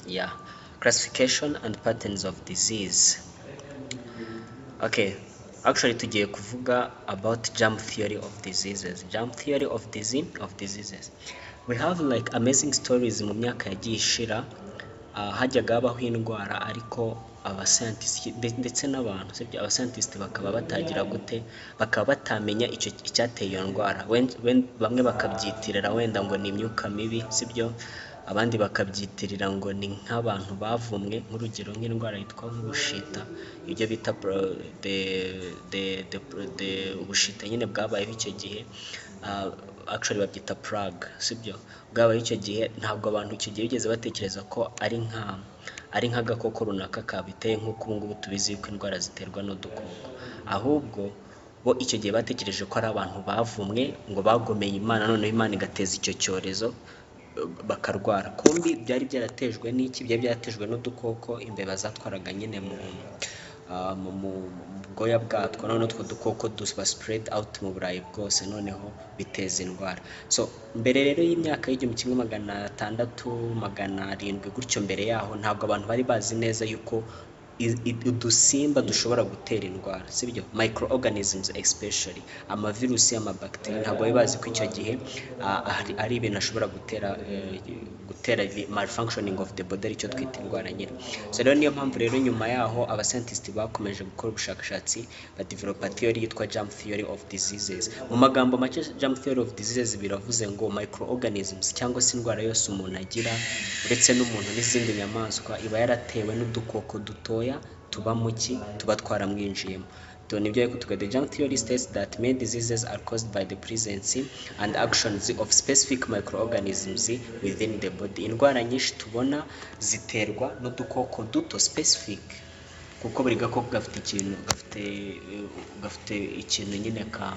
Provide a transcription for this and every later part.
Yeah, classification and patterns of disease. Okay, actually tugiye kuvuga about germ theory of diseases. Germ theory of diseases. We have like amazing stories mu myaka yagiye ishira, hajyaga habaho indwara ariko abascientists ndetse n'abantu sibyo abascientists bakaba batagira gute, bakaba batamenya icyo icyateye iyo ndwara, bamwe bakabyitirira wenda ngo ni imyuka mibi sibyo, abandi bakabyitirira ngo ni nk'abantu bavumwe, nk'urugero nk'indwara yitwa nk'ubushita, ibyo bita ubushita nyine bwabayeho icyo gihe, actually babyita plague sibyo, bwabayeho icyo gihe. Ntabwo abantu icyo gihe bigeze batekereza ko ari nk'agakoko runaka kabiteye, nk'uko ubu ngubu tubizi yuko indwara ziterwa n'udukoko, ahubwo bo icyo gihe batekereje ko ari abantu bavumwe ngo bagomeye Imana, noneho Imana igateza icyo cyorezo bakarwara. Kumbi byari byaratejwe n'iki? Byari byaratejwe n'udukoko imbeba zatwaraga nyine mu bwoya bwatwo, noneho utwo dukoko duba spread out mu Burayi bwose, noneho biteza indwara. So mbere rero y'imyaka y'1600 700 gutyo, mbere yaho ntabwo abantu bari bazi neza yuko udusimba dushobora gutera indwara sibyo, microorganisms especially amavirusi y'amabacteria, ntabwo bari bazi ko icyo gihe ari ibintu ashobora gutera malfunctioning of the body, aricyo twita indwara nyine. So rero niyo mpamvu rero nyuma yaho abascientists bakomeje gukora ubushakashatsi badevelopa theory yitwa germ theory of diseases. Mu magambo make germ theory of diseases biravuze ngo microorganisms cyangwa se indwara yose umuntu agira uretse n'umuntu n'izindi nyamaswa iba yaratewe n'udukoko dutoya tuba muki tuba twaramwinjiyemo. Nibyo ariko the germ theory states that many diseases are caused by the presence and actions of specific microorganisms within the body. Indwara nyinshi tubona ziterwa n'udukoko duto specific, kuko buri gakoko gafite ikintu nyine ka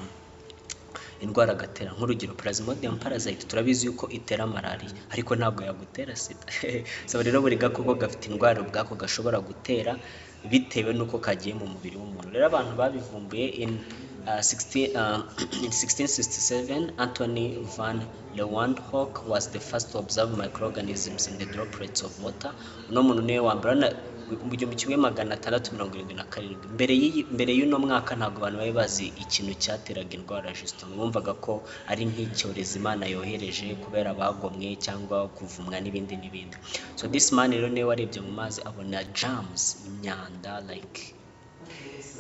indwara gatera. Nk'urugero plasmodium parasite turabizi yuko itera malaria ariko ntabwo yagutera sida. So rero buri gakoko gafite indwara ubwako gashobora gutera bitewe nuko kagiye mu mubiri w'umuntu. Rero abantu babivumbuye in 1667 Anthony van Leeuwenhoek was the first to observe microorganisms in the droplets of water. Uno muntu niwe wambara mu 1677. Mbere y'uno mwaka ntabwo abantu bari bazi ikintu cyateraga indwara justement, bumvaga ko ari nk'icyorezo Imana yohereje kubera bagomwe cyangwa kuvumwa n'ibindi. So this man rero niwe warebye mu mazi abona germs, imyanda like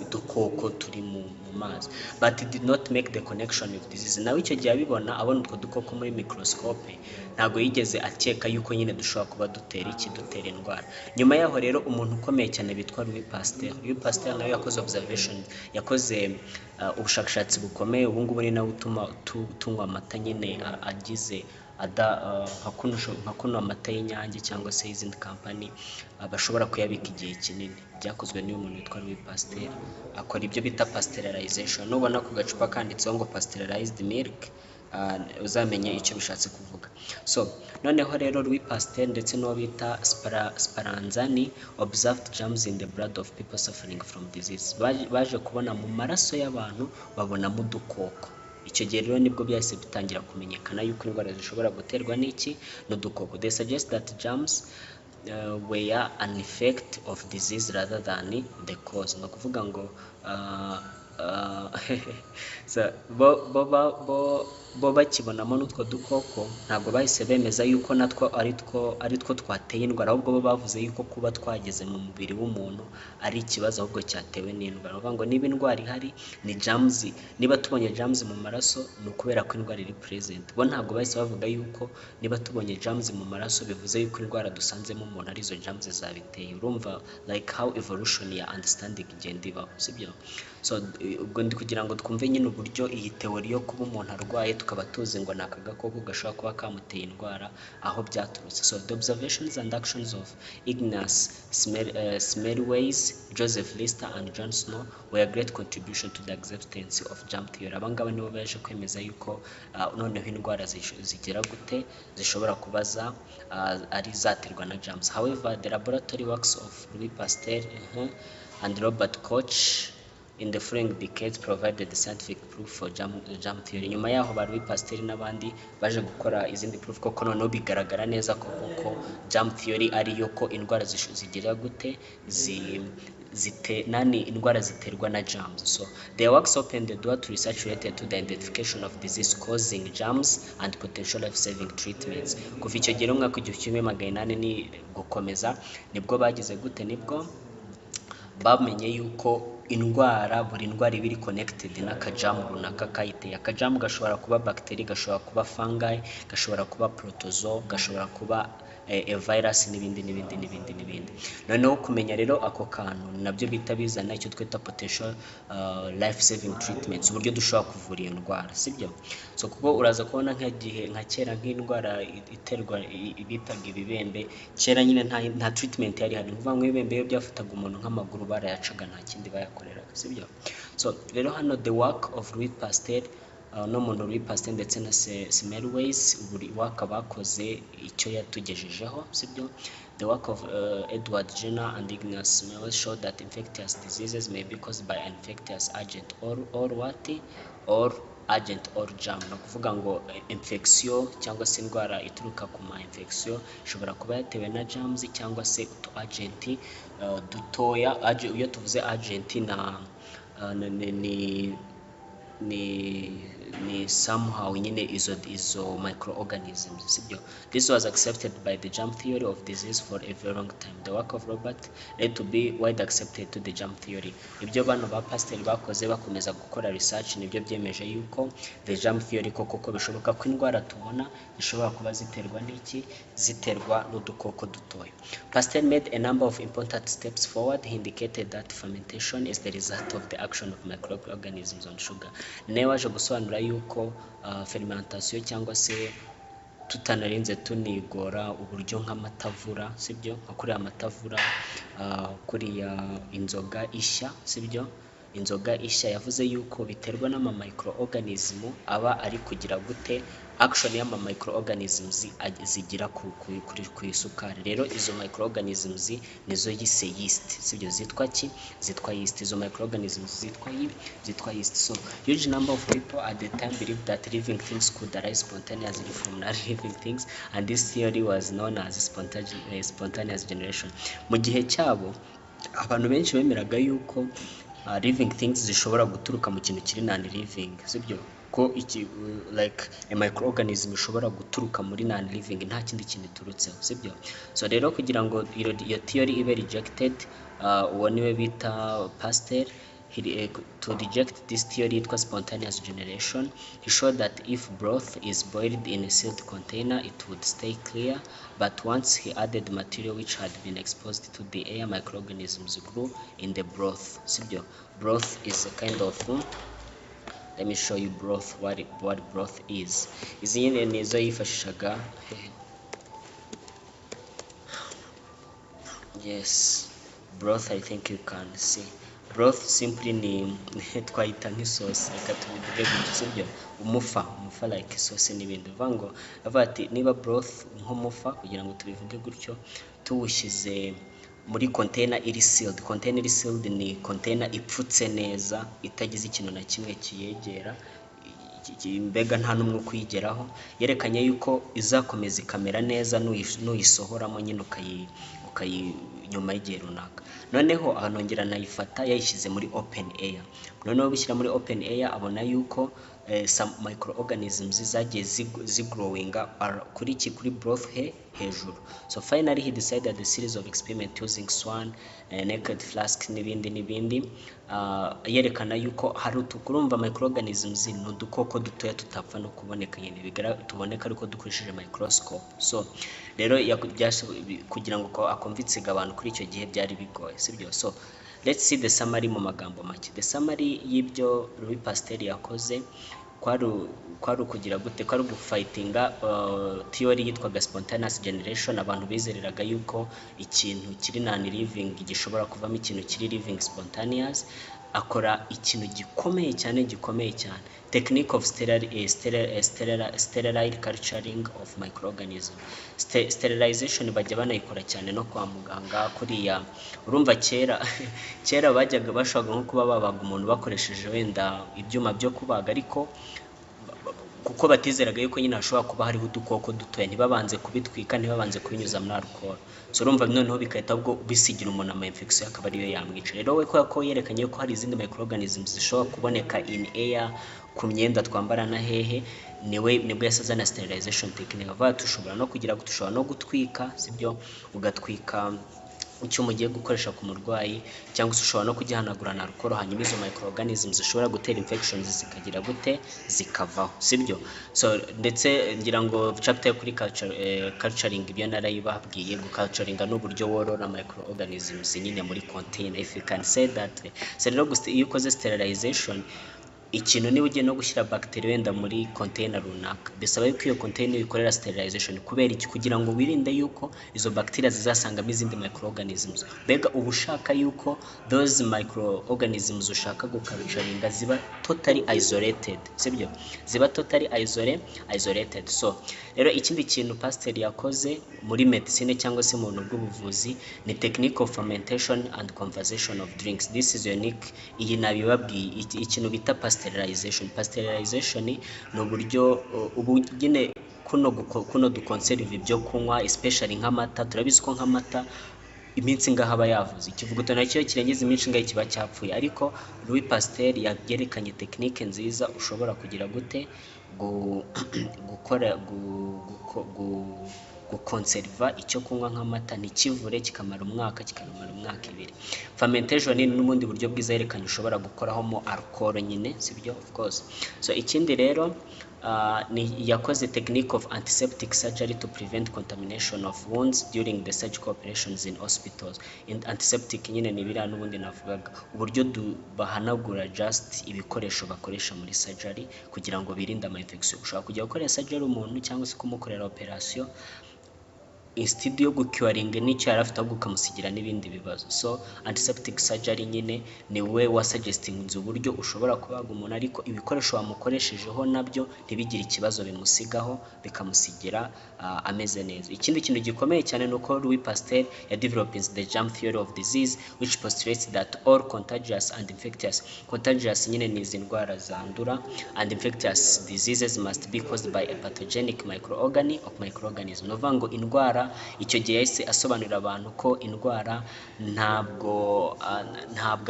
udukoko turi mu mazi, but it did not make the connection with disease. Nawe icyo gihe abibona abona utwo dukoko muri microscope, ntabwo yigeze akeka yuko nyine dushobora kuba dutera indwara. Nyuma yaho rero umuntu ukomeye cyane bitwa Louis Pasteur nawe yakoze observation, yakoze ubushakashatsi bukomeye. Ubu ngubu ni nawe utuma tunywa amata nyine agize nka kuno amata y'Inyange cyangwa se izindi company bashobora kuyabika igihe kinini. Byakozwe n'uyu muntu witwa Louis Pasteur, akora ibyo bita pasteurization. Nubona ku gacupa kanditseho ngo pasteurized milk, uzamenye icyo bishatse kuvuga. So noneho rero Louis Pasteur ndetse n'uwo bita Spallanzani observed germs in the blood of people suffering from disease. Baje kubona mu maraso y'abantu babonamo udukoko. Icyo gihe rero nibwo byahise bitangira kumenyekana yuko indwara zishobora guterwa n'iki? N'udukoko. They suggest that germs were an effect of disease rather than the cause. No kuvuga ngo bo bakibonamo n'utwo dukoko ntabwo bahise bemeza yuko natwo ari two twateye indwara, ahubwo bo bavuze yuko kuba twageze mu mubiri w'umuntu ari ikibazo ahubwo cyatewe n'indwara. Bavuga ngo niba indwara ihari ni germs, niba tubonye germs mu maraso ni ukubera ko indwara iri present. Bo ntabwo bahise bavuga yuko niba tubonye germs mu maraso bivuze yuko indwara dusanzemo umuntu ari izo germs zabiteye. Urumva like how evolution ya understanding igenda ibaho sibyo. So ubwo ndi kugira ngo twumve nyine uburyo iyi teori yo kuba umuntu arwaye tukaba tuzi ngo naka gakoko gashobora kuba kamuteye indwara aho byaturutse. So the observations and actions of Ignaz Semmelweis, Joseph Lister and John Snow were a great contribution to the acceptance of germ theory. Abangaba nibo baje kwemeza yuko noneho indwara zigera gute zishobora kubaza ari zaterwa na germs. However, the laboratory works of Louis Pasteur and Robert Koch in the following decades provided scientific proof for germ theory. Nyuma yaho ba Louis Pasteur n'abandi baje gukora izindi proof koko noneho bigaragara neza ko germ theory ariyo ko indwara zigira gute indwara ziterwa na germs. So their works opened the door to research related to the identification of disease causing germs and potential life saving treatments. Kuva icyo gihe umwaka w'igihumbi magana inani ni gukomeza nibwo bagize gute nibwo bamenye yuko buri ndwara iba iri connected n'akajamu runaka kayiteye. Akajamu gashobora kuba bacteria, gashobora kuba fungi, gashobora kuba protozoa, gashobora kuba virus n'ibindi. Noneho kumenya rero ako kantu nabyo bita bizana icyo twita potential life saving treatments, uburyo dushobora kuvura iyo ndwara, sibyo? So kuko uraza kubona nka kera nk'indwara iterwa bitaga ibibembe, kera nyine nta treatment yari hari. Kuvuga ngo ibibembe iyo byafataga umuntu nk'amaguru barayacaga, nta kindi bayakoreraga, sibyo? So rero hano the work of Louis Pasteur n'umuntu Louis Pasteur ndetse na Semmelweis, buri work bakoze icyo yatugejejeho, sibyo? The work of Edward Jenner and Ignaz Semmelweis showed that infectious diseases may be caused by an infectious agent or agent or germ. No kuvuga ngo infection cyangwa se indwara ituruka ku ma infection ishobora kuba yatewe na germs cyangwa se utu agent dutoya. Iyo tuvuze agent ni somehow nyine izo microorganisms, sibyo? This was accepted by the germ theory of disease for a very long time. The work of Robert led to be wide accepted to the germ theory. Ibyo bano ba Pasteur bakoze bakomeza gukora research nibyo byemeje yuko the germ theory koko bishoboka ko indwara tubona zishobora kuba ziterwa n'udukoko dutoya. Pasteur made a number of important steps forward. He indicated that fermentation is the result of the action of microorganisms on sugar. Nawe waje gusobanura yuko fermentation cyangwa se tutanarinze tunigora uburyo nk'amatavura, sibyo? Nko kuriya amatavura kuriya inzoga ishya, sibyo? Inzoga ishya yavuze yuko biterwa n'ama microorganism aba ari kugira gute action y'ama microorganisms zigira ku isukari. Rero izo microorganisms nizo yise yeast, sibyo? Zitwa yeast. Izo microorganisms zitwa yeast. So huge number of people at the time believed that living things could arise spontaneously from non-living things, and this theory was known as spontaneous generation. Mu gihe cyabo abantu benshi bemeraga yuko living things zishobora guturuka mu kintu kiri non-living, sibyo? Ko like a microorganism ishobora guturuka muri non-living nta kindi kintu turutseho, sibyo? So rero kugira ngo iyo theory ibe rejected, uwo niwe bita Pasteur. To reject this theory yitwa spontaneous generation, he showed that if broth is boiled in a sealed container it would stay clear, but once he added material which had been exposed to the air, microorganisms grew in the broth, sibyo? Broth is a kind of let me show you broth, what broth is. Izi nyine nizo yifashishaga. Yes, broth, I think you can see. Broth simply ni twayita nk'isosi, reka tubivuge gutyo, sibyo? Umufa like isosi n'ibindi. Vango avuga ati niba broth nk'umufa, kugira ngo tubivuge gutyo, tuwushyize muri container iri sealed. Container iri sealed ni container ipfutse neza itagize ikintu na kimwe kiyegera, mbega nta n'umwe kuyigeraho. Yerekanye yuko izakomeza ikamera neza nuyisohoramo nyine nyuma y'igihe runaka. Noneho ahanongera nayifata yayishyize muri open air. Noneho bishyira muri open air abona yuko some microorganisms zagiye zigrowinga kuri broth hejuru. So finally he decided a series of experiments using swan, naked flask n'ibindi yerekana yuko hari utukurumva microorganisms n'udukoko dutoya tutapfa no kuboneka nyine tuboneka ariko dukoresheje microscope. So rero kugira ngo akonvinsinga abantu kuri icyo gihe byari bigoye, sibyo? So let's see the summary mu magambo make. The summary y'ibyo Louis Pasteur yakoze kwari kugira gute, kwari gufightinga theory yitwaga spontaneous generation. Abantu bizereraga yuko ikintu kiri non living gishobora kuvamo ikintu kiri living spontaneous, akora ikintu gikomeye cyane technique of sterile culturing of microorganism. Sterilization bajya banayikora cyane no kwa muganga kuriya urumva kera bajyaga bashobora nko kuba babaga umuntu bakoresheje wenda ibyuma byo kubaga ariko kuko batizeraga yuko nyine hashobora kuba hariho udukoko dutoya ntibabanze kubitwika ntibabanze kubinyuza muri alcohol. So urumva noneho bikahita ubwo bisigira umuntu ama infection akaba ariyo yamwica. Rero we ko yerekanye ko hari izindi microorganisms zishobora kuboneka in air ku myenda twambara na hehe nibwo yasazana sterilization technique avuga tushobora no kugira gutushobora no gutwika sibyo ugatwika icyo mugiye gukoresha ku murwayi cyangwa se ushobora no kugihanagura na alcohol hanyuma izo microorganisms zishobora gutera infections zikagira gute zikavaho sibyo. So ndetse ngira ngo chapter kuri culturing ibyo narayibabwiye guculturinga n'uburyo worora microorganisms nyine muri container if you can say that way. So rero iyo ukoze sterilization ikintu niba ugiye no gushyira bacteria wenda muri container runaka bisaba yuko iyo container ikorera sterilization kubera iki kugira ngo wirinde yuko izo bacteria zizasangamo izindi microorganisms. Bega ubushaka yuko those microorganisms ushaka guculturinga ziba totally isolated sibyo ziba totally isolated. So rero ikindi kintu pasteur yakoze muri medicine cyangwa se mu bw'ubuvuzi ni technique of fermentation and conservation of drinks. This is unique. Iyi nabibabwiye ikintu bita pasteurization ni uburyo ubugene kuno dukonserve ibyo kunywa especially nk'amata. Turabizi ko nk'amata iminsi ngaha aba yavuze ikivuguto nacyo kirengeza iminsi ngaho kiba cyapfuye ariko Louis Pasteur yagerekanye technique nziza ushobora kugira gute gukora gukonserva icyo kunywa nk'amata ntikivure kikamara umwaka ibiri. Fermentation ni n'ubundi buryo bwiza yerekanye ushobora gukoraho mo alcohol nyine sibyo of course. So ikindi rero ni yakoze technique of antiseptic surgery to prevent contamination of wounds during the surgical operations in hospitals. Antiseptic nyine ni biriya n'ubundi navugaga uburyo bahanagura just ibikoresho bakoresha muri surgery kugira ngo birinde ama infection. Ushobora kujya gukorera surgery umuntu cyangwa se kumukorera operation instead yo gucuringa n'icyo yari afite ahubwo ukamusigira n'ibindi bibazo. So antiseptic surgery nyine ni we wa suggesting uburyo ushobora kubaga umuntu ariko ibikoresho wamukoreshejeho nabyo ntibigire ikibazo bimusigaho bikamusigira ameze neza. Ikindi kintu gikomeye cyane nuko Louis Pasteur ya developing the germ theory of disease which postulates that all contagious and infectious contagious nyine ni izi ndwara zandura and infectious diseases must be caused by a pathogenic microorganism. Novuga ngo indwara icyo gihe yahise asobanurira abantu ko indwara ntabwo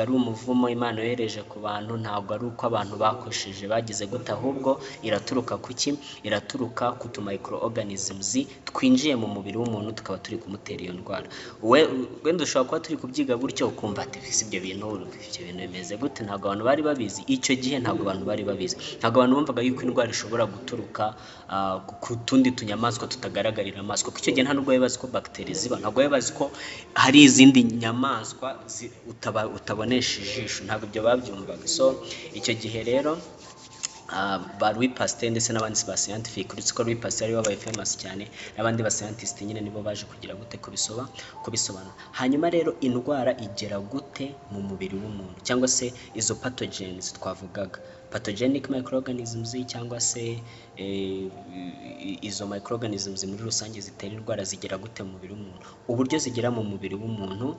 ari umuvumo Imana yohereje ku bantu, ntabwo ari uko abantu bakosheje bagize gute, ahubwo iraturuka kuki? Iraturuka ku tu microorganisms twinjiye mu mubiri w'umuntu tukaba turi kumutera iyo ndwara. Wenda ushobora kuba turi kubyiga gutyo ukumva ati ibyo bintu bimeze gute, ntabwo abantu bari babizi. Icyo gihe ntabwo abantu bari babizi, ntabwo abantu bumvaga yuko indwara ishobora guturuka ku tundi tunyamaswa tutagaragarira amaso, kuko icyo gihe nta nubwo bazi ko bacteria ziba, ntabwo bazi ko hari izindi nyamaswa utabonesha ijisho, ntabwo ibyo babyumvaga. So icyo gihe rero ba Louis Pasteur ndetse n'abandi ba scientific, uretse ko Louis Pasteur ariwe wabaye famous cyane, n'abandi ba scientist nyine nibo baje kugira gute kubisobanura. Hanyuma rero indwara igera gute mu mubiri w'umuntu, cyangwa se izo pathogens twavugaga, pathogenic microorganisms cyangwa se izo microorganisms muri rusange zitera indwara zigera gute mu mubiri w'umuntu. Uburyo zigera mu mubiri w'umuntu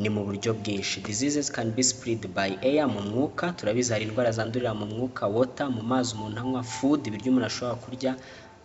ni mu buryo bwinshi. Diseases can be spread by air, mu mwuka, turabizi hari indwara zandurira mu mwuka, water, mu mazi umuntu anywa, food, ibiryo umuntu ashobora kurya,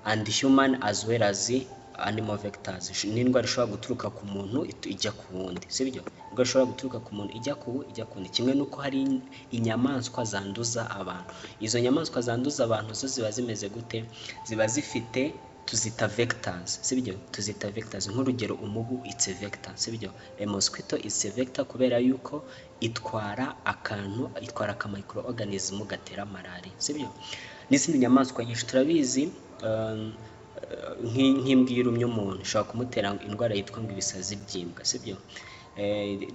and human as well as animal vectors. Ni indwara ishobora guturuka ku muntu ijya ku wundi, sibyo? Indwara ishobora guturuka ku muntu ijya ku wundi, kimwe nuko hari inyamaswa zanduza abantu. Izo nyamaswa zanduza abantu zo ziba zimeze gute? Ziba zifite tuzita vectors, sibyo? Tuzita vectors. Nk'urugero umubu it's a vector, sibyo? A mosquito is a vector kubera yuko itwara aka microorganism gatera malaria, sibyo? N'izindi nyamaswa nyinshi turabizi, nk'imbwa irumye umuntu ishobora kumutera indwara yitwa ngo ibisazi by'imbwa, sibyo?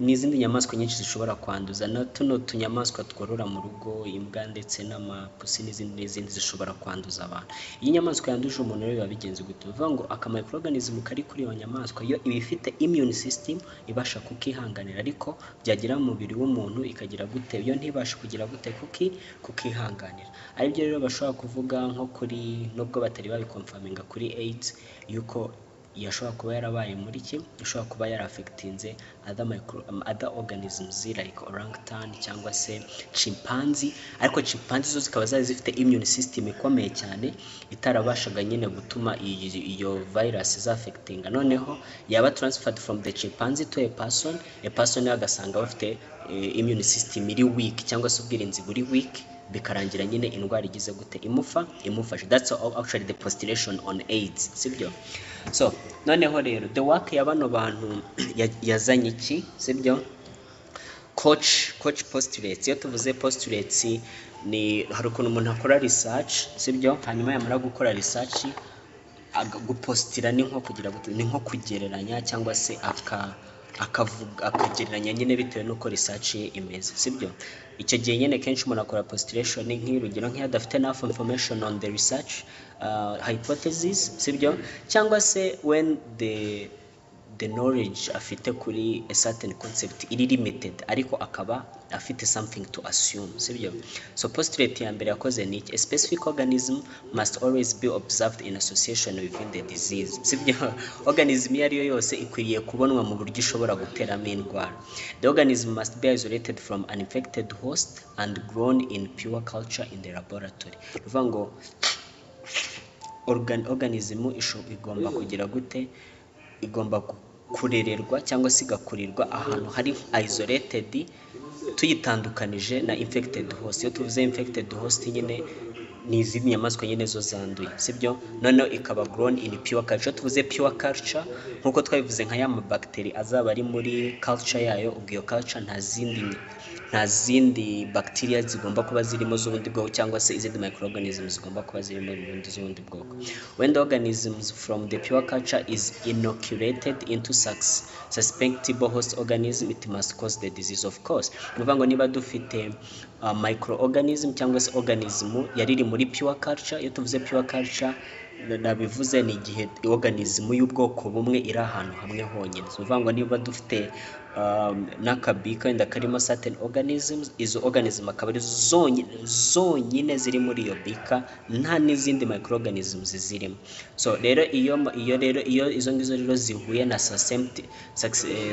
n'izindi nyamaswa nyinshi zishobora kwanduza, na tuno tunyamaswa tworora mu rugo, imbwa ndetse n'amapusi n'izindi zishobora kwanduza abantu. Iyo inyamaswa yanduje umuntu rero biba bigenze gute? Bivuga ngo aka microorganism kari kuri iyo nyamaswa yo iba ifite immune system ibasha kukihanganira, ariko byagera mu mubiri w'umuntu ikagira gute? Yo ntibasha kugira gute? Kukihanganira. Aribyo rero bashobora kuvuga nko kuri, nubwo batari babikonfaminga kuri AIDS, yuko yashobora kuba yarabaye muri ki, ishobora kuba yarafectinze other organisms like orangutan cyangwa se chimpanzee, ariko chimpanzee zo zikaba zari zifite immune system ikomeye cyane itarabashaga nyine gutuma iyo virus zafectinga. Noneho yaba transferred from the chimpanzee to a person agasanga bafite immune system iri weak cyangwa se ubwirinzi buri weak, bikarangira nyine indwara igize gute? Imufashe. That's actually the postulation on AIDS, sibyo? So noneho rero the work ya bano bantu yazanye iki, sibyo? Coach postulates. Iyo tuvuze postulates ni hari ukuntu umuntu akora research, sibyo? Hanyuma yamara gukora research gupostira ni nko kugira gute? Ni nko kugereranya cyangwa se akagereranya nyine bitewe n'uko research ye imeze, sibyo? Icyo gihe nyine kenshi umuntu akora postulation nk'urugero nk'iyo adafite enough information on the research hypothesis, sibyo? Cyangwa se when the knowledge afite kuri a certain concept iri limited, ariko akaba afite something to assume, sibyo? So postulate ya mbere yakoze ni a specific organism must always be observed in association within the disease, sibyo? Organism iyo ariyo yose ikwiriye kubonwa mu buryo ishobora guteramo indwara. The organism must be isolated from an infected host and grown in pure culture in the laboratory. Bivuga ngo organism igomba kugira gute? Igomba kurererwa cyangwa se igakurirwa ahantu hari isolated, tuyitandukanije na infected host. Iyo tuvuze infected host nyine ni izindi nyamaswa nyine zo zanduye, sibyo? Noneho ikaba grown in pure culture. Tuvuze pure culture nkuko twabivuze nka ya mabacteri azaba ari muri culture yayo, ubwo iyo culture nta zindi bacteria zigomba kuba zirimo z'ubundi bwoko cyangwa se izindi microorganisms zigomba kuba zirimo z'ubundi bwoko. When the organisms from the pure culture is inoculated into susceptible host organism, it must cause the disease, of course. Bivuga ngo niba dufite microorganism cyangwa se organism yariri muri pure culture. Iyo tuvuze pure culture nabivuze ni igihe organism y'ubwoko bumwe iri ahantu hamwe honyine. Bivuga ngo niba dufite n'akabika wenda karimo certain organisms, izo organism akaba ari zonyine ziri muri iyo bika, nta n'izindi microorganisms zirimo. So rero iyo izo ngizo rero zihuye na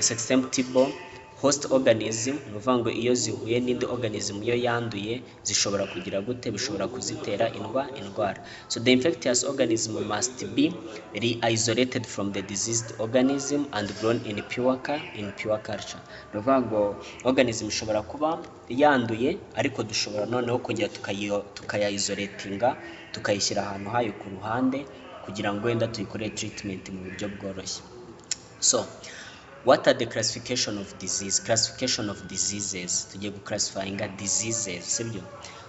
susceptible host organism, bivuga ngo iyo zihuye n'indi organism yo yanduye zishobora kugira gute? Bishobora kuzitera indwara. So the infectious organism must be re-isolated from the diseased organism and grown in pure culture. Bivuga ngo organism ishobora kuba yanduye, ariko dushobora noneho kongera tukayisolatinga, tukayishyira ahantu hayo ku ruhande kugira ngo wenda tuyikore treatment mu buryo bworoshye. So what are the classification of diseases? Tugiye guclassifyinga diseases, sibyo?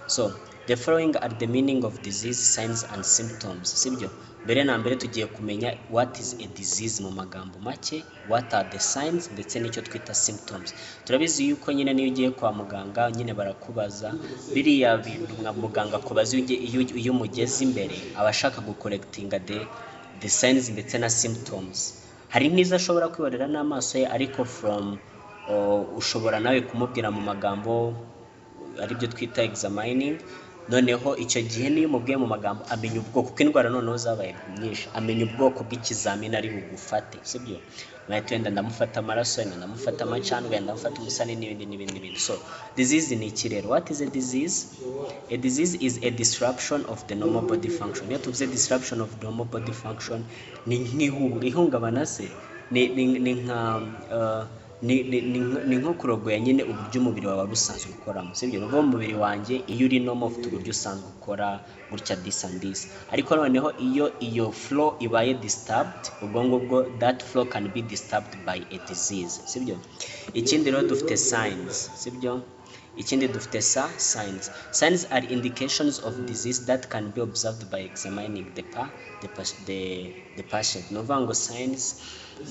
So the following are the meaning of disease, signs and symptoms, sibyo? Mbere na mbere tugiye kumenya what is a disease mu magambo make, what are the signs ndetse n'icyo twita symptoms. Turabizi yuko nyine niyo ugiye kwa muganga nyine barakubaza biriya bintu nka muganga kubaza iyo umugeze imbere abashaka gucollectinga the signs ndetse na symptoms. Hari n'izo ashobora kwibonera n'amaso ye, ariko from ushobora nawe kumubwira mu magambo aribyo twita examining. Noneho icyo gihe niyo umubwiye mu magambo amenya ubwoko, kuko indwara noneho zabaye nyinshi, amenya ubwoko bw'ikizamini ari bugufate, sibyo? Mwahita wenda ndamufata amaraso, wenda ndamufata amacandwe, wenda ndamufata umusane n'ibindi. So disease ni iki rero? What is a disease? A disease is a disruption of the normal body function. Iyo tuvuze disruption of the normal body function ni ihungabana se, ni nko kurogoya nyine uburyo umubiri wawe busanzwe ukoramo, sibyo? N'ubwo umubiri wanjye iyo uri normal ufite uburyo usanzwe ukora gutya this and this, ariko noneho iyo flow ibaye disturbed, ubwo ngubwo that flow can be disturbed by a disease, sibyo? Ikindi rero dufite signs, sibyo? ikindi dufite signs. Signs are indications of disease that can be observed by examining the patient. No vango signs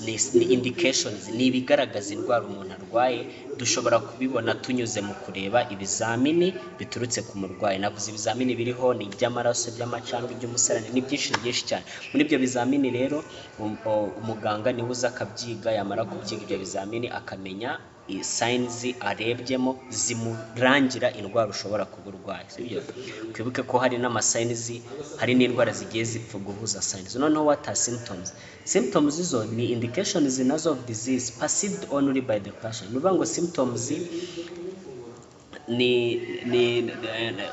ni indications, ni ibigaragaza indwara umuntu arwaye, dushobora kubibona tunyuze mu kureba ibizamini biturutse ku murwayi. Navuze ibizamini biriho ni iby'amaraso, by'amacandwe, by'umusarani, ni byinshi cyane. Muri ibyo bizamini rero umuganga niwe uza akabyiga, yamara kubyiga ibyo bizamini akamenya signs arebyemo zimurangira indwara ushobora kuba urwaye, sibyo? Kwibuke ko hari n'amasigns, hari n'indwara zigiye zipfa guhuza signs. Noneho what are symptoms? Symptoms izo ni indications nazo of disease perceived only by the patient. Nuvuga ngo symptoms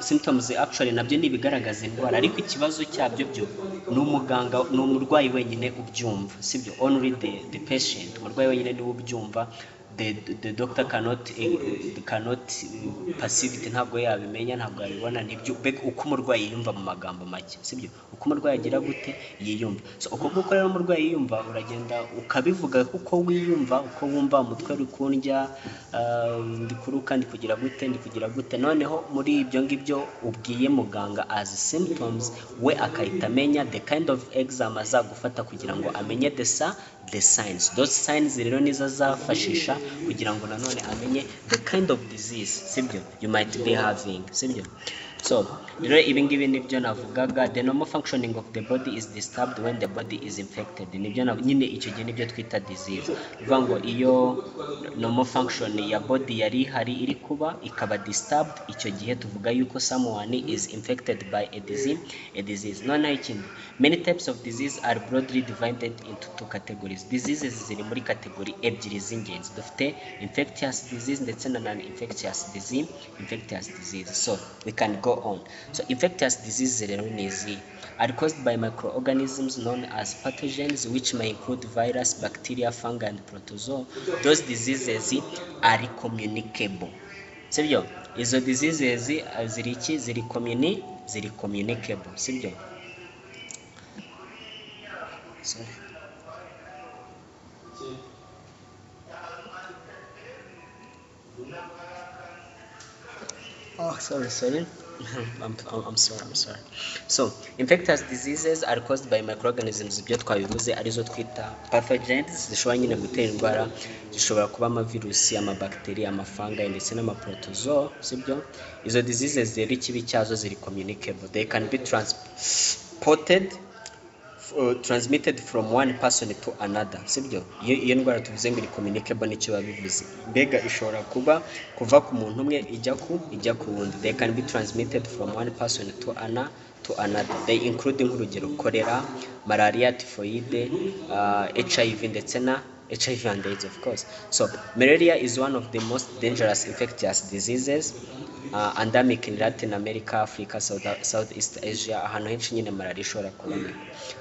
symptoms actually nabyo ni ibigaragaza indwara, ariko ikibazo cyabyo byo ni umuganga, ni umurwayi wenyine ubyumva, sibyo? Only the patient, umurwayi wenyine niwe ubyumva. The doctor cannot perceive it, ntabwo yabimenya, ntabwo yabibona. Nibyo uko umurwayi yiyumva mu magambo make, sibyo? Uko umurwayi agira gute yiyumva. So uko kuko rero umurwayi yiyumva, uragenda ukabivuga uko wiyumva, uko wumva umutwe uri kundya, ndikuruka, ndikugira gute. Noneho muri ibyo ngibyo ubwiye muganga as symptoms, we akahita amenya the kind of exam azagufata kugira ngo amenye the signs. Those signs rero nizo azafashisha kugira ngo nanone amenye the kind of disease, sibyo, you might be having, sibyo? So rero ibi ngibi nibyo navugaga. The normal functioning of the body is disturbed when the body is infected. Nibyo nyine icyo gihe nibyo twita disease. Bivuga ngo iyo normal function ya body yari hari iri kuba ikaba disturbed, icyo gihe tuvuga yuko someone is infected by a disease. Noneho ikindi, many types of disease are broadly divided into two categories. Diseases ziri muri kategori ebyiri z'ingenzi. Dufite infectious disease ndetse na non-infectious disease. So we can go on. So infectious diseases rero ni izi are caused by microorganisms known as pathogens, which may include virus, bacteria, fungi and protozoa. Those diseases are communicable, sibyo? Izo diseases ziri iki? Ziri communicable, sibyo? Sorry. Oh, sorry. I'm sorry. So infectious diseases are caused by microorganisms, ibyo twabivuze arizo twita pathogens, zishobora nyine gutera indwara. Zishobora kuba amavirusi, amabacteria, amafungi ndetse n'amaprotozoa, sibyo? Izo diseases rero ikibi cyazo ziri communicable. They can be transmitted from one person to another, sibyo? Iyo ndwara tuvuze ngo iri communicable nicyo babivuze, mbega ishobora kuva ku muntu umwe ijya ku wundi. They can be transmitted from one person to another. They include nk'urugero cholera, malaria, typhoid, HIV ndetse na HIV and AIDS, of course. So malaria is one of the most dangerous infectious diseases, endemic in Latin America, Africa, Southeast Asia, ahantu henshi nyine malaria ishobora kuboneka.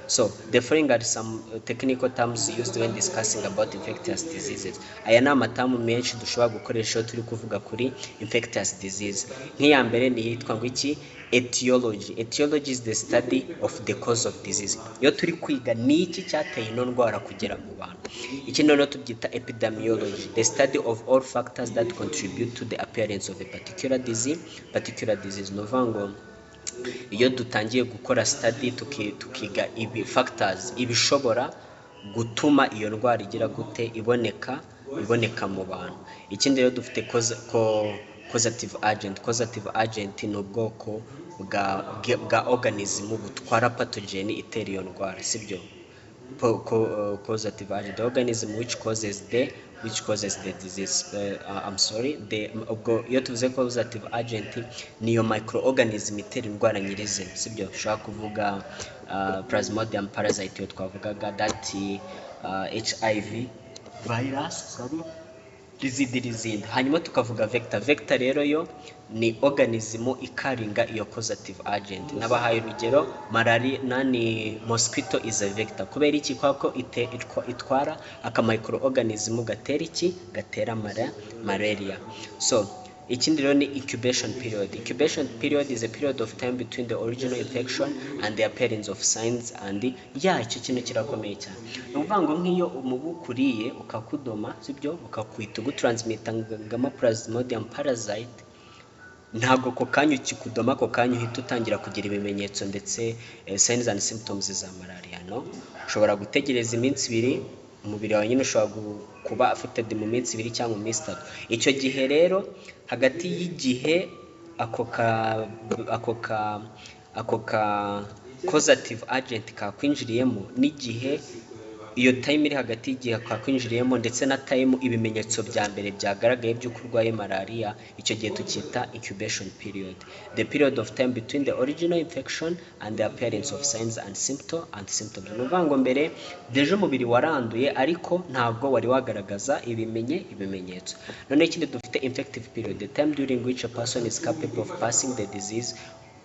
So the following are some technical terms used when discussing about infectious diseases. Aya ni amatamu menshi dushobora gukoresha iyo turi kuvuga kuri infectious disease. Nk'iya mbere ni yitwa ngo iki? Etiology. Etiology is the study of the cause of disease. Iyo turi kwiga ni iki cyateye ino ndwara kugera mu bantu. Iki noneho tubyita epidemiology, the study of all factors that contribute to the appearance of a particular disease. No vango iyo dutangiye gukora study tukiga ibi factors ibishobora gutuma iyo ndwara igira gute iboneka mu bantu. Ikindi rero dufite causative agent ni ubwoko bwa organism butwara pathogen itera iyo ndwara, sibyo? Causative agent, the organism which causes the disease. Ubwo iyo tuvuze causative agent niyo microorganism itera indwara nyirizina, sibyo? Ushobora kuvuga plasmodium parasite yo twavugaga, that HIV virus, n'izindi. Hanyuma tukavuga vector rero yo ni organism ikaringa iyo causative agent. Nabahaye urugero malaria, mosquito is a vector. Kubera iki? Kwako itwara aka microorganism gatera malaria. So ikindi rero ni incubation period. Incubation period is a period of time between the original infection and the appearance of signs and icyo kintu kirakomeye cyane. Ni ukuvuga ngo nk'iyo umubu ukuriye ukakudoma, sibyo? Ukakwita ugutransmitangamo plasmodium parasite, ntabwo ako kanya ukikudoma, ako kanya uhita utangira kugira ibimenyetso ndetse signs and symptoms za malaria, no. Ushobora gutegereza iminsi 2, umubiri wawe nyine ushobora kuba affected mu minsi 2 cyangwa mu minsi 3. Icyo gihe rero hagati y'igihe ako ka causative agent kakwinjiriyemo n'igihe iyo time iri hagati y'igihe kakwinjiriyemo ndetse na time ibimenyetso bya mbere byagaragaye by'uko urwaye malaria, icyo gihe tukita incubation period, the period of time between the original infection and the appearance of signs and symptoms. Ni ukuvuga ngo mbere deje umubiri waranduye ariko ntabwo wari wagaragaza ibimenyetso. None ikindi dufite infective period, the time during which a person is capable of passing the disease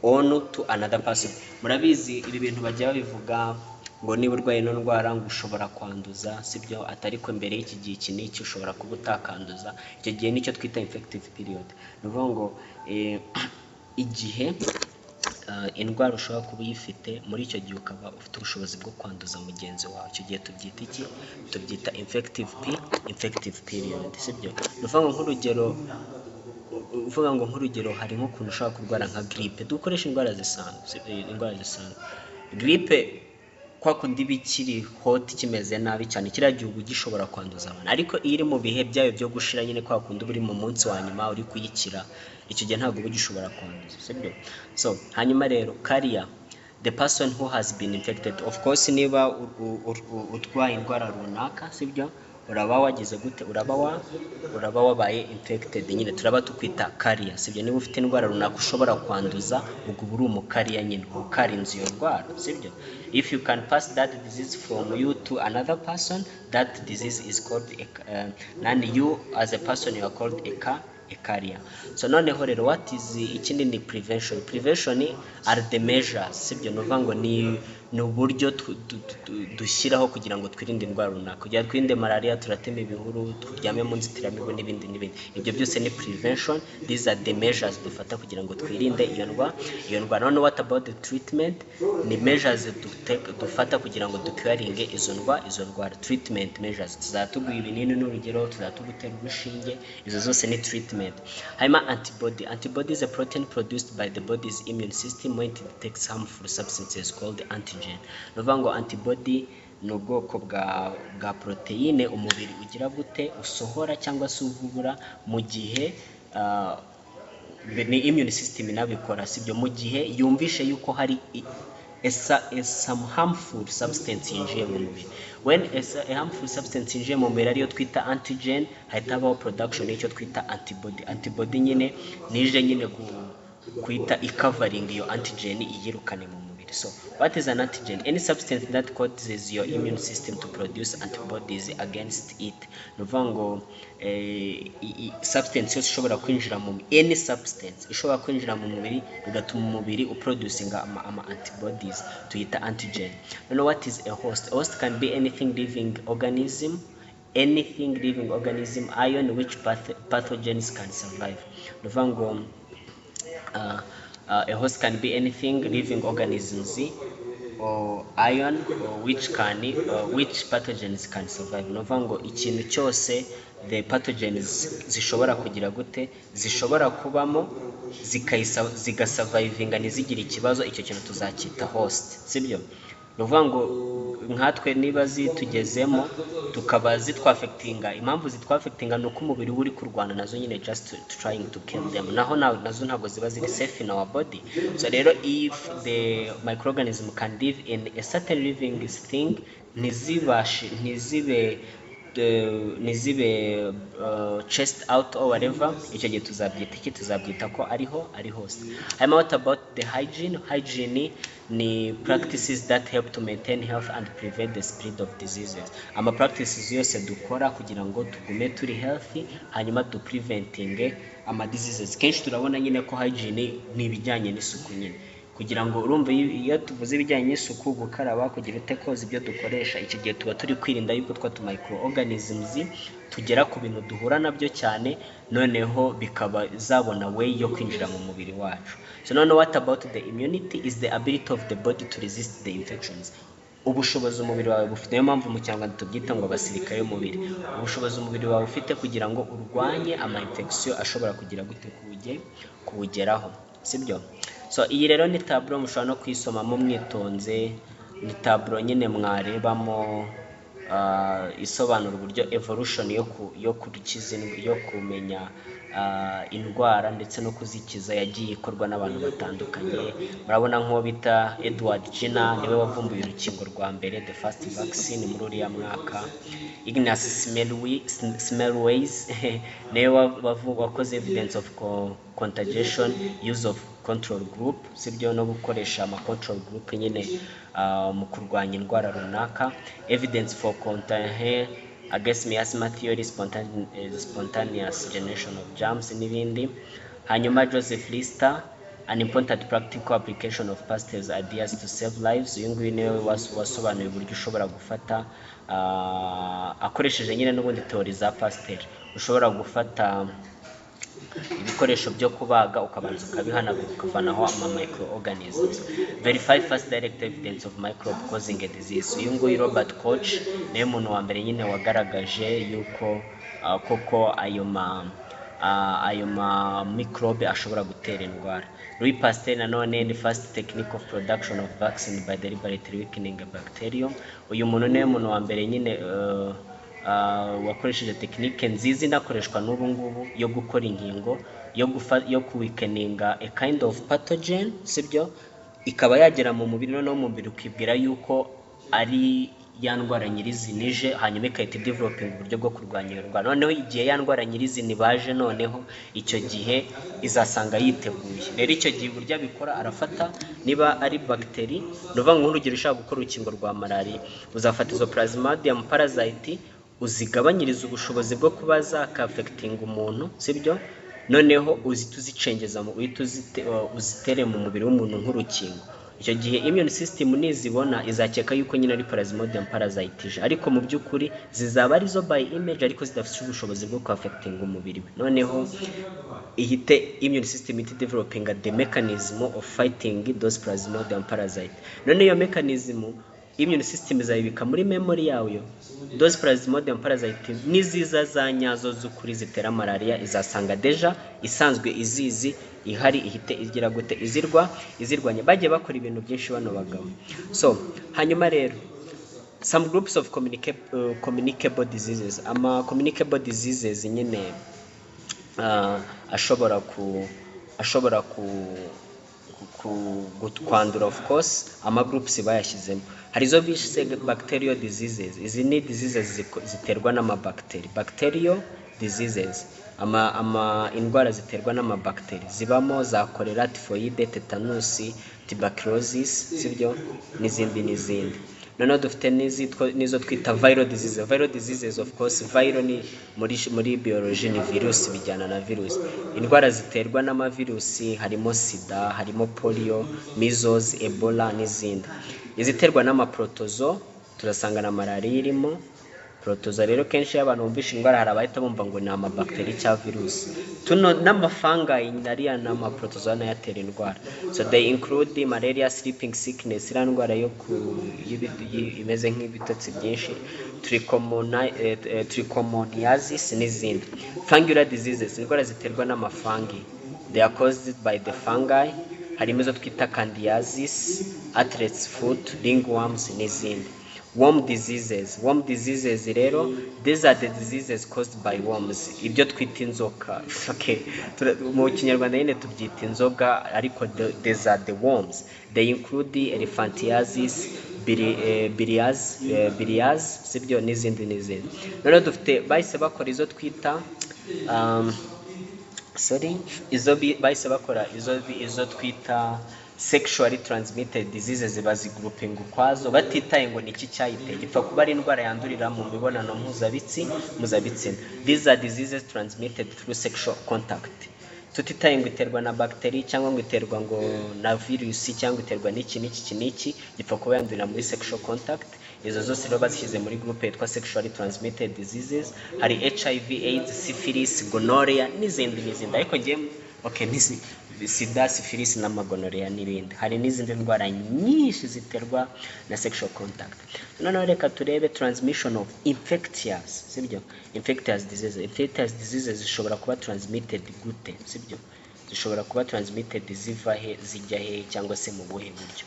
on to another person. Murabizi ibi bintu bajya babivuga ngo niba urwaye ino ndwara ngo ushobora kwanduza, sibyo? Atari ko mbere y'iki gihe iki n'iki ushobora kuba utakanduza. Icyo gihe nicyo twita infective period. Ni ukuvuga ngo igihe indwara ushobora kuba uyifite, muri icyo gihe ukaba ufite ubushobozi bwo kwanduza mugenzi wawe, icyo gihe tubyita iki? Tubyita infective period, sibyo? Ni ukuvuga ngo nk'urugero hari nk'ukuntu ushobora kurwara nka grippe. Dukoresha indwara zisanzwe. Grippe kwa kundi bikiri hot kimeze nabi cyane, kiriya gihugu gishobora kwanduza abantu, ariko iyo iri mu bihe byayo byo gushira nyine kwa kundi buri mu munsi wa nyuma uri kuyikira, icyo gihe ntabwo gishobora kwanduza, sibyo? So hanyuma rero carrier, the person who has been infected. Of course niba utwaye indwara runaka, sibyo, uraba wagize gute, uraba wabaye infected, nyine turaba tukwita carrier, sibyo? Niba ufite indwara runaka ushobora kwanduza, ubwo uri umukariya nyine, ukarinze iyo ndwara, sibyo? If you can pass that disease from you to another person, that disease is called and you as a person you are called a carrier. So noneho rero what is ikindi ni prevention. Prevention are the measures, sibyo? Nuvuga ngo ni uburyo dushyiraho kugira ngo twirinde indwara runaka. Kugira twirinde malaria turatema ibihuru, turyame mu nzitiramibu n'ibindi. Ibyo byose ni prevention. These are the measures dufata kugira ngo twirinde iyo ndwara. None what about the treatment? Ni measures dufata kugira ngo ducuringe izo ndwara. Treatment measures, tuzatuguha ibinini n'urugero, tuzatugutera urushinge, izo zose ni treatment. Hanyuma antibody is a protein produced by the body's immune system when it detects harmful substances called antigen. Nuvuga ngo antibody ni ubwoko bwa proteine umubiri ugira gute usohora cyangwa se uvubura mu gihe ni immune system inabikora, sibyo? Mu gihe yumvishe yuko hari some harmful substance yinjiye mu mubiri. When a harmful substance yinjiye mu mubiri ariyo twita antigen, hahita habaho production y'icyo twita antibody. Antibody nyine nije nyine kuita covering iyo antigen iyirukane mu mubiri. So what is an antigen? Any substance that causes your immune system to produce antibodies against it. Nuvuga ngo substance yose ishobora kwinjira mu any substance ishobora kwinjira mu mubiri bigatuma umubiri uproducinga ama antibodies, tuyita antigen. You know what is a host? A host can be anything living organism, ion which pathogens can survive. Nuvuga ngo a host can be anything living organisms or ion or which pathogens can survive. Nuvuga ngo ikintu cyose the pathogens zishobora kugira gute, zishobora kubamo zigasurvivinga ntizigire ikibazo, icyo kintu tuzacyita host, sibyo? Nuvuga ngo nkatwe niba zitugezemo tukaba zitwafectinga, impamvu zitwafectinga nuko umubiri uri kurwana nazo nyine just trying to kill them, nazo ntabwo ziba ziri safe in our body. So rero if the microorganism can live in a certain living thing, ntizibe chest out or whatever, icyo gihe tuzabyita ko ari host. What about the hygiene? Ni practices that help to maintain health and prevent the spread of diseases. Ama practices yose dukora kugira ngo tugume turi healthy hanyuma du preventing ama diseases. Kenshi turabona nyine ko hygiene ni ibijyanye n'isuku nyine, kugira ngo urumve iyo tuvuze ibijyanye n'isuku, gukaraba, kugira ute koza ibyo dukoresha, icyo gihe tuba turi kwirinda yuko twa microorganisms tugera ku bintu duhura nabyo cyane, noneho bikaba zabona way yo kwinjira mu mubiri wacu. So what about the immunity? Is the ability of the body to resist the infections. ubushobozi umubiri wawe bufite. Niyo mpamvu mu Kinyarwanda tubyita ngo abasirikare b'umubiri. Ubushobozi umubiri wawe ufite kugira ngo urwanye ama infection ashobora kugira gute kuwugeraho, sibyo? So iyi rero ni tableau mushobora no kuyisomamo mwitonze, ni tableau nyine mwarebamo isobanura uburyo evolution yo kudukiza, yo kumenya indwara ndetse no kuzikiza yagiye ikorwa n'abantu batandukanye. Murabona nk'uwo bita Edward Jenner, niwe wavumbuye urukingo rwa mbere, the first vaccine muri uriya mwaka. Ignaz Semmelweis niwe wakoze evidence of contagion, use of control group, sibyo, no gukoresha ama control group nyine mu kurwanya indwara runaka. Evidence for contagion against miasma theory, spontaneous generation of germs n'ibindi. Hanyuma Joseph Lister, an important practical application of Pasteur's ideas to save lives. Uyu nguyu niwe wasobanuye uburyo ushobora gufata akoresheje nyine n'ubundi teori za Pasteur. Ushobora gufata ibikoresho byo kubaga ukabanza ukabihanagura ukavanaho ama microorganisms. Verify first direct evidence of microbe causing a disease. Uyu nguyu Robert Koch niwe muntu wa mbere nyine wagaragaje yuko koko ayo ma microbe ashobora gutera indwara. Louis Pasteur nanone, the first technique of production of vaccine by deliberately weakening a bacterium. Uyu muntu niwe muntu wa mbere nyine wakoresheje tekinike nziza inakoreshwa n'ubu ngubu yo gukora inkingo yo kuwikeninga a kind of pathogen, sibyo, ikaba yagera mu mubiri, noneho mu mubiri ukibwira yuko ari ya ndwara nyirizina, hanyuma ikahita developing uburyo bwo kurwanya iyo ndwara. Noneho igihe ya ndwara nyirizina baje, noneho icyo gihe izasanga yiteguye. Rero icyo gihe uburyo abikora, arafata niba ari bagiteri, nuvuga ngo urugero ushaka gukora urukingo rwa malaria, uzafata izo plasmodium parasite uzigabanyiriza ubushobozi bwo kuba zaka-affecting umuntu, sibyo, noneho uzicengeza mu uzitere mu mubiri w'umuntu nk'urukingo. Icyo gihe immune system nizibona izakeka yuko nyine ari plasmodium parasite, ariko mu by'ukuri zizaba arizo by image ariko zidafite ubushobozi bwo ku-affecting umubiri we. Noneho ihite immune system developing the mechanism of fighting those plasmodium parasite. None iyo mechanism immune system izayibika muri memory yayo. Those plasmodium parasite niziza za nyazo z'ukuri zitera malaria izasanga deja isanzwe izizi ihari, ihite igira gute izirwanya. Bagiye bakora ibintu byinshi bano bagabo. So hanyuma rero some groups of communicable diseases. Ama communicable diseases nyine ashobora kwandura, of course ama groups bayashyizemo. Hari izo bise bacterial diseases. Izi ni diseases ziterwa n'amabacteria, bacterial diseases. Ama indwara ziterwa n'amabacteria zibamo za cholera, typhoid, tetanus, tuberculosis, sibyo, n'izindi. Noneho dufite nizo twita viral diseases. Viral diseases, of course, viral ni muri biology ni virus, bijyana na virus. Indwara ziterwa n'amavirusi harimo sida, harimo polio, measles, ebola n'izindi. Iziterwa n'amaprotozo turasanga na malaria irimo. Protozo rero kenshi y'abantu bumvisha indwara hari abahita bumva ngo ni amabacteria cyangwa virus. Tuno n'amafungi nariya n'amaprotozo n'ayatera indwara. So they include malaria, sleeping sickness, iriya ndwara yo imeze nk'ibitotsi byinshi, trichomoniasis n'izindi. Fungal diseases, indwara ziterwa n'amafungi. They are caused by the fungi. Harimo izo twita candidiasis, athlete's foot, ringworms n'izindi. Worm diseases rero, these are the diseases caused by worms. Ibyo twita inzoka. Okay. Mu Kinyarwanda nyine tubyita inzoka, ariko these are the worms. They include elephantiasis, bilias, sibyo, n'izindi. Noneho dufite bahise bakora izo twita bahise bakora izo twita sexually transmitted diseases, bazigrouping ukwazo batitaye ngo niki cyayiteye, gipfa kuba ari indwara yandurira mu mibonano mpuzabitsina. These are diseases transmitted through sexual contact. Tutitaye ngo iterwa na bacteria cyangwa ngo iterwa ngo na virus cyangwa iterwa n'iki, gipfa kuba yandurira muri sexual contact. Izo zose rero bazishyize muri groupe yitwa sexually transmitted diseases. Hari HIV, AIDS, syphilis, gonorrhea n'izindi. Ariko ngiye okay, sida, syphilis n'amagonorrhea n'ibindi. Hari n'izindi ndwara nyinshi ziterwa na sexual contact. Noneho reka turebe transmission of infectious, sibyo? Infectious diseases. Infectious diseases zishobora kuba transmitted gute, sibyo? Zishobora kuba transmitted ziva he, zijya he, cyangwa se mu buhe buryo.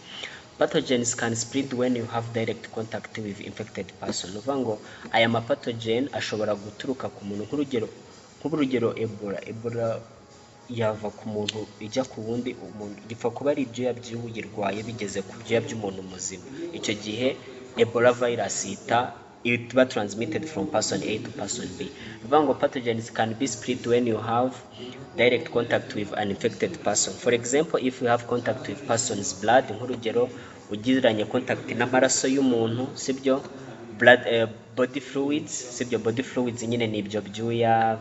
Pathogens can spread when you have direct contact with infected person. Uvuga ngo aya mapathogen ashobora guturuka ku muntu, nk'urugero Ebola yava ku muntu ijya ku wundi umuntu, gipfa kuba ari ibyuya by'uyirwaye bigeze ku byuya by'umuntu muzima. Icyo gihe Ebola virus it was transmitted from person A to person B. Uvuga ngo pathogens can be spread when you have direct contact with an infected person. For example, if you have contact with person's blood, nk'urugero ugiranye contact n'amaraso y'umuntu, sibyo? Blood, body fluids, sibyo? Body fluids nyine ni ibyo byuya,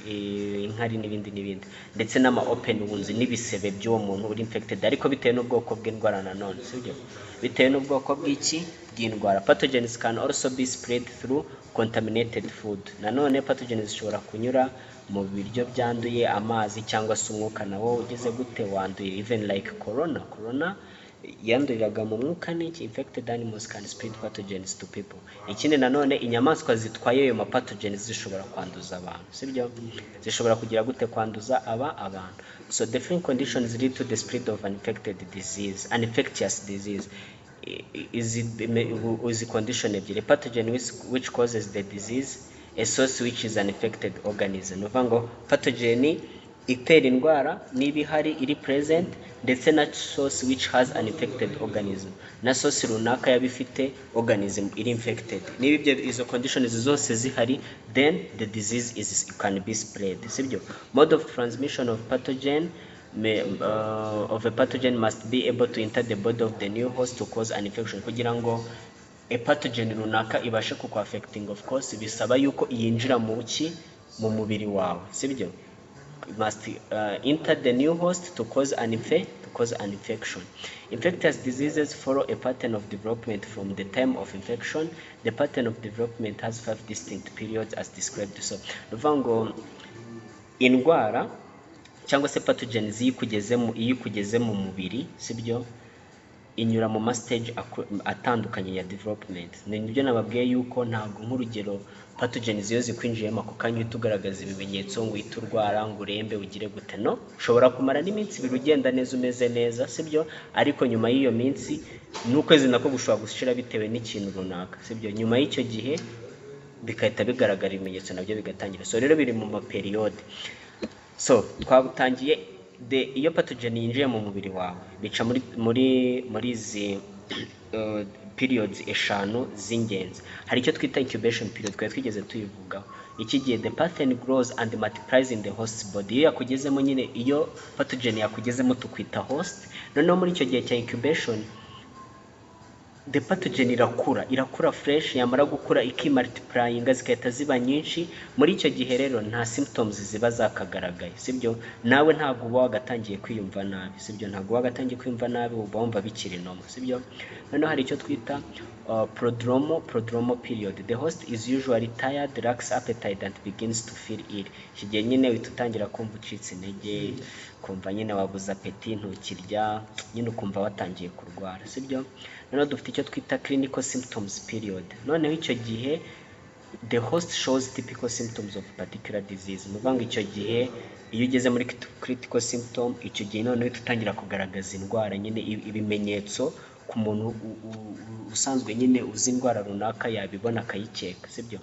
inkari n'ibindi, ndetse n'ama open wounds n'ibisebe by'uwo muntu uri infected, ariko bitewe n'ubwoko bw'indwara nanone, sibyo? Bitewe n'ubwoko bw'indwara. Pathogens can also be spread through contaminated food. Nanone pathogens zishobora kunyura mu biryo byanduye, amazi cyangwa se umwuka nawo ugeze gute wanduye. Even like corona yanduriraga mu mwuka n'iki. Infected animals can spread pathogens to people. Ikindi nanone inyamaswa zitwaye ayo pathogens zishobora kwanduza abantu, sibyo? Zishobora kugira gute kwanduza abantu. So different conditions lead to the spread of an infected disease, an infectious disease. Is a condition ebyiri: pathogen which causes the disease, a source which is an infected organism. Uvuga ngo pathogen itera indwara niba ihari iri present, ndetse na source which has an infected organism, na source runaka yabifite organism iri infected. Niba izo conditions zose zihari, then the disease can be spread, sibyo? Mode of transmission of pathogen of a pathogen must be able to enter the body of the new host to cause an infection. Kugira ngo a pathogen runaka ibashe kukwafecting, of course bisaba yuko yinjira mu mubiri wawe, sibyo? It must enter the new host to cause an infection. Infectious diseases follow a pattern of development from the time of infection. The pattern of development has 5 distinct periods as described. So uvuga ngo indwara cyangwa se pathogens iyo ikugeze mu mubiri, sibyo? Inyura mu stage atandukanye ya development. Nibyo nababwiye yuko ntabwo nk'urugero pathogens iyo zikwinjiyemo ako kanya tugaragaza ibimenyetso ngo iturwara ngo urembe ugire gute, no? Ushobora kumara n'iminsi 2 ugenda neza umeze neza, sibyo? Ariko nyuma y'iyo minsi n'ukwezi nako gushobora gushira bitewe n'ikintu runaka, sibyo? Nyuma y'icyo gihe bikahita bigaragara ibimenyetso nabyo bigatangira. So rero biri mu period. So twabutangiye iyo pathogen yinjiye mu mubiri wawe bica muri izi periods 5 z'ingenzi. Hari icyo twita incubation period, twigeze tuyivugaho. Iki gihe the pathogen grows and multiplies in the host body. Iyo yakugezemo nyine, iyo pathogen yakugezemo tukwita host. Noneho muri icyo gihe cya incubation the pathogen irakura fresh, yamara gukura ikimultiplyinga zikahita ziba nyinshi. Muri icyo gihe rero nta symptoms ziba zakagaragaye, sibyo? Nawe ntabwo uba wagatangiye kwiyumva nabi, sibyo? Ntabwo wagatangiye kwiyumva nabi, uba wumva bikiri normal, sibyo? Noneho hari icyo twita prodromal period. The host is usually tired, lacks appetite and begins to feel ill. Iki gihe nyine witutangira kumva ucitse intege, kumva nyine wabuza appetit, ntukirya, nyine ukumva watangiye kurwara, sibyo? Noneho dufite icyo twita clinical symptoms period. Noneho icyo gihe the host shows typical symptoms of particular disease. Muvanga icyo gihe iyo ugeze muri critical symptom, icyo gihe noneho tutangira kugaragaza indwara nyine ibimenyetso ku muntu usanzwe nyine uzi indwara runaka yabibona akayikeka, sibyo?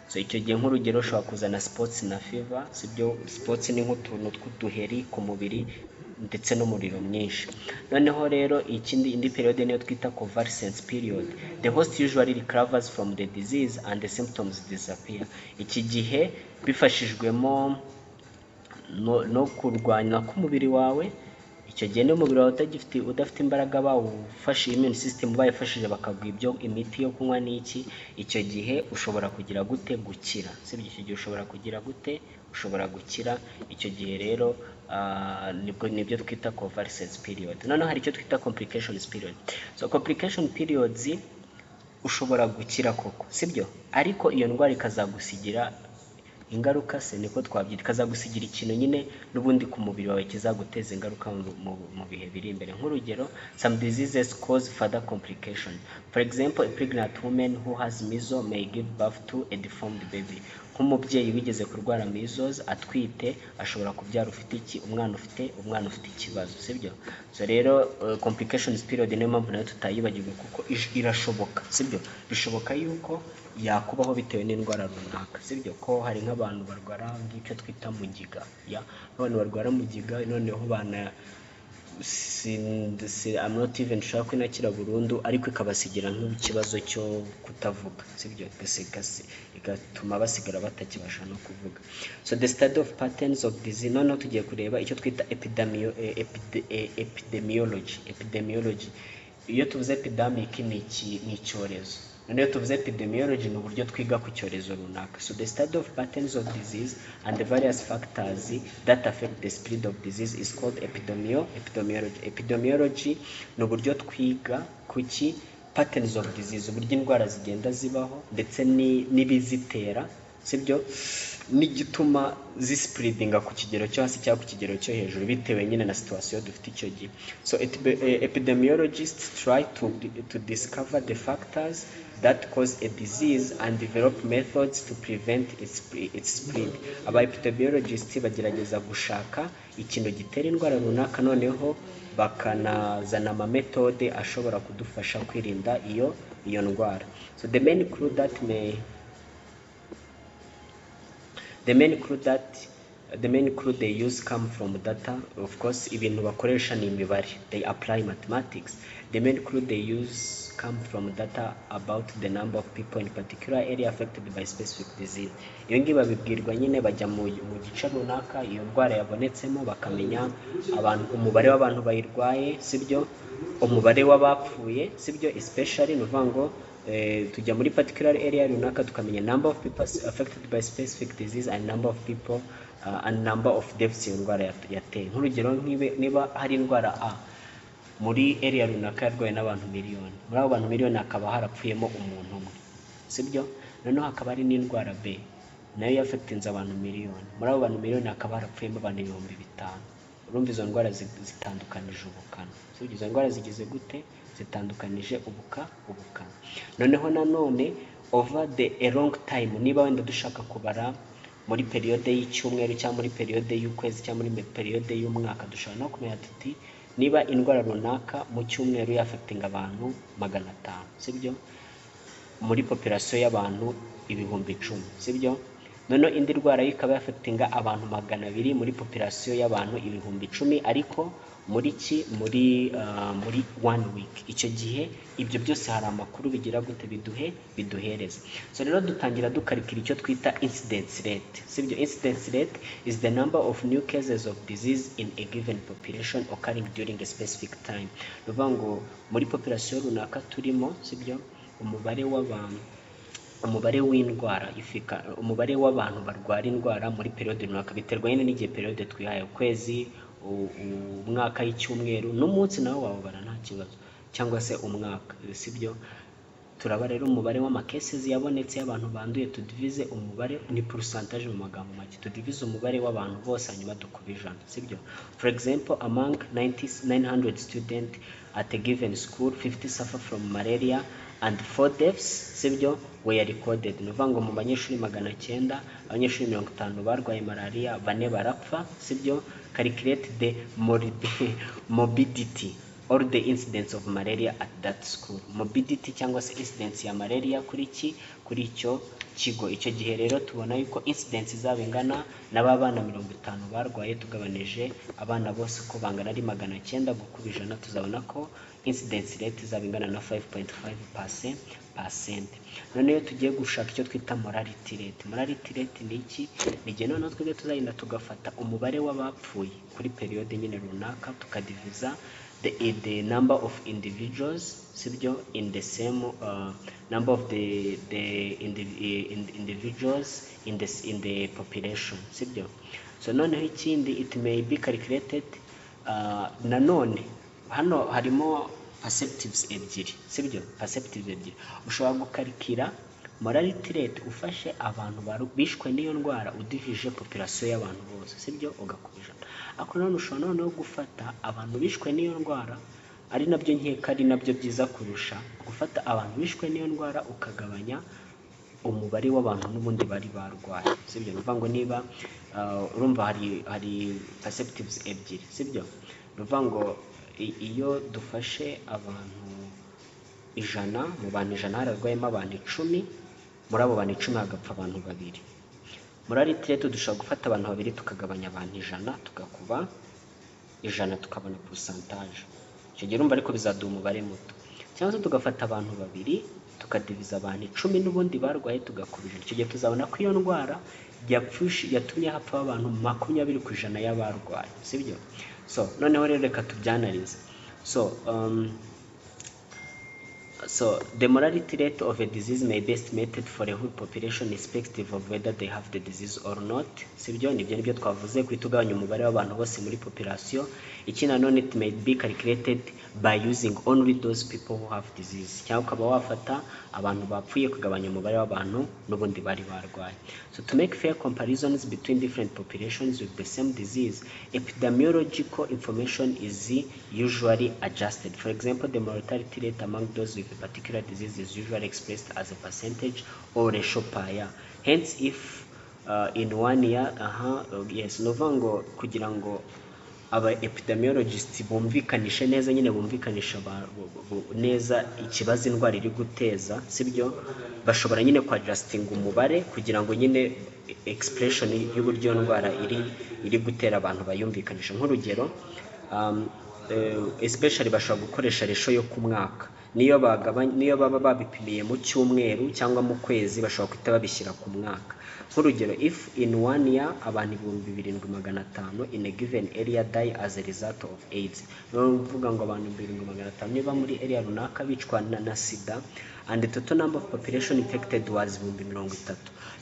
So icyo gihe nk'urugero ushobora kuzana spots na fever, sibyo? Spots ni nk'utuntu tw'uduheri ku mubiri ndetse n'umuriro mwinshi. Noneho rero indi period niyo twita convalescence period. The host usually recovers from the disease and the symptoms disappear. Iki gihe bifashijwemo no kurwanya k'umubiri wawe. Icyo gihe n'umubiri wawe udafite imbaraga bawufashe immune system bayifashije bakaguha ibyo imiti yo kunywa n'iki, icyo gihe ushobora kugira gute gukira, sibyo? Icyo gihe ushobora kugira gute ushobora gukira. Icyo gihe rero nibyo twita convalescence period. Noneho hari icyo twita complications period. So complication periods ushobora gukira koko, sibyo? Ariko iyo ndwara ikazagusigira ingaruka se niko twabyita, kazagusigira ikintu nyine n'ubundi ku mubiri wawe kizaguteza ingaruka mu bihe biri imbere. Nk'urugero, some diseases cause further complication. For example, a pregnant woman who has measles may give birth to a deformed baby. Nk'umubyeyi wigeze kurwara measles atwite ashobora kubyara ufite iki, umwana ufite ikibazo, sibyo? So rero complications period niyo mpamvu nayo tutayibagirwa kuko irashoboka, sibyo? Bishoboka yuko yakubaho bitewe n'indwara runaka, sibyo? Ko hari nk'abantu barwara ngicyo twita mugiga, abantu barwara mugiga noneho bana I'm not even sure ko inakira burundu ariko ikabasigira nk'ikibazo cyo kutavuga, sibyo? Igatuma basigara batakibasha no kuvuga. So the study of patterns of disease, noneho tugiye kureba icyo twita epidemiology. Iyo tuvuze epidemic ni icyorezo, noneho tuvuze epidemiology ni uburyo twiga ku cyorezo runaka. So the study of patterns of disease and the various factors that affect the spread of disease is called epidemiology. Epidemiology ni uburyo twiga kuki patterns of disease, uburyo indwara zigenda zibaho ndetse n'ibizitera, sibyo? N'igituma zispreadinga ku kigero cyo hasi cyangwa ku kigero cyo hejuru bitewe nyine na situation dufite icyo gihe. So epidemiologists try to discover the factors that cause a disease and develop methods to prevent its spread. Aba epidemiologists bagerageza gushaka ikintu gitera indwara runaka noneho bakanazana ama methode ashobora kudufasha kwirinda iyo ndwara. So the main clue they use come from data. Of course, ibintu bakoresha ni imibare, they apply mathematics. The main clue they use come from data about the number of people in particular area affected by specific disease. Iyo ngibi babibwirwa nyine bajya mu gice runaka iyo ndwara yabonetsemo bakamenya umubare w'abantu bayirwaye, sibyo? Umubare w'abapfuye, sibyo? Especially nuvuga ngo tujya muri particular area runaka tukamenya number of people affected by specific disease and number of people and number of deaths iyo ndwara yateye. Nk'urugero niba hari indwara A muri area runaka yarwaye n'abantu miliyoni, muri abo bantu miliyoni hakaba harapfuyemo umuntu umwe, sibyo? Noneho hakaba hari n'indwara B nayo yafectinze abantu miliyoni, muri abo bantu miliyoni hakaba harapfuyemo abantu 5,000. Urumva izo ndwara zitandukanije ubukana, sibyo? Izo ndwara zigize gute? Zitandukanije ubukana. Noneho nanone over a long time, niba wenda dushaka kubara muri periode y'icyumweru cyangwa muri periode y'ukwezi cyangwa muri periode y'umwaka, dushobora no kumenya tuti niba indwara runaka mu cyumweru yafectinga abantu 500, sibyo? Muri population y'abantu 10,000, sibyo? Noneho indi ndwara ikaba yafectinga abantu 200 muri population y'abantu 10,000 ariko muri 1 week. Icyo gihe ibyo byose hari amakuru bigira gute biduhereza. So rero dutangira dukarikira icyo twita incidence rate, sibyo? Incidence rate is the number of new cases of disease in a given population occurring during a specific time. Nuvuga ngo muri population runaka turimo, sibyo? Umubare w'indwara umubare w'abantu barwara indwara muri periode runaka biterwa nyine n'igihe periode twihaye, ukwezi, umwaka, y'icyumweru n'umunsi nawo wabara nta kibazo, cyangwa se umwaka, sibyo? Turaba rero umubare w'ama cases yabonetse y'abantu banduye tudivize umubare ni percentage mu magambo make, tudivize umubare w'abantu bose hanyuma dukubijana, sibyo? For example, among 900 students at a given school 50 suffer from malaria and 4 deaths, sibyo? Were recorded. Nuvuga ngo mu banyeshuri 900 abanyeshuri 50 barwaye malaria, 4 barapfa, sibyo? Calculate the morbidity or the incidence of malaria at that school. Morbidity cyangwa se incidence ya malaria kuri icyo kigo. Icyo gihe rero tubona yuko incidence izaba ingana n'abana 50 barwaye tugabanije abana bose ko bangana ari 900 gukubijana, tuzabona ko incidence rate izaba ingana na 5.5%. Noneho tugiye gushaka icyo twita mortality rate. Mortality rate ni iki? Ni igihe noneho twebwe tuzagenda tugafata umubare w'abapfuye kuri periode nyine runaka tukadiviza the number of individuals, sibyo? In the same number of the individuals in the population, sibyo? So noneho ikindi, it may be calculated nanone hano harimo perceptives ebyiri, sibyo? Perceptives ebyiri ushobora gukarikira mortality rate ufashe abantu bishwe n'iyo ndwara udivije population y'abantu bose sibyo ugakubije. Ariko none ushobora noneho gufata abantu bishwe n'iyo ndwara, ari nabyo nkeka ari nabyo byiza kurusha gufata abantu bishwe n'iyo ndwara ukagabanya umubare w'abantu n'ubundi bari barwaye sibyo. Bivuga ngo niba urumva hari perspectives ebyiri sibyo. Bivuga ngo iyo dufashe abantu 100, mu bantu 100 hararwayemo abantu 10, muri abo bantu 10 hagapfa abantu 2. Mortality rate dushobora gufata abantu 2 tukagabanya abantu 100 tugakuba 100 tukabona percentage. Icyo gihe urumva ariko bizaduha umubare muto. Cyangwa se tugafata abantu 2 tukadiviza abantu 10 n'ubundi barwaye tugakubije. Icyo gihe tuzabona ko iyo ndwara yatumye hapfa abantu 20% y'abarwaye sibyo. So noneho rero reka tubyanalize. So the mortality rate of a disease may be estimated for a whole population irrespective of whether they have the disease or not sibyo. Nibyo twavuze kwitugabanya umubare w'abantu bose muri population. Iki nanone it may be calculated by using only those people who have disease, cyangwa ukaba wafata abantu bapfuye kugabanya umubare w'abantu n'ubundi bari barwaye. So to make fair comparisons between different populations with the same disease, epidemiological information is usually adjusted. For example, the mortality rate among those with a particular disease is usually expressed as a percentage or ratio per year. Hence, if in 1 year, yes, novango kugira ngo aba epidemiologists bumvikanishe neza, nyine bumvikanisha neza ikibazo indwara iri guteza sibyo, bashobora nyine kwa adjusting umubare kugira ngo nyine expression y'uburyo ndwara iri gutera abantu bayumvikanisha. Nk'urugero especially bashobora gukoresha ratio yo ku mwaka. Niyo baba babipimiye mu cyumweru cyangwa mu kwezi bashobora kwita babishyira ku mwaka. Nk'urugero, if in 1 year abantu 7,500 in a given area die as a result of AIDS, uvuga ngo abantu 7,500 niba muri area runaka bicwa na sida and the total number of population infected was 30,000,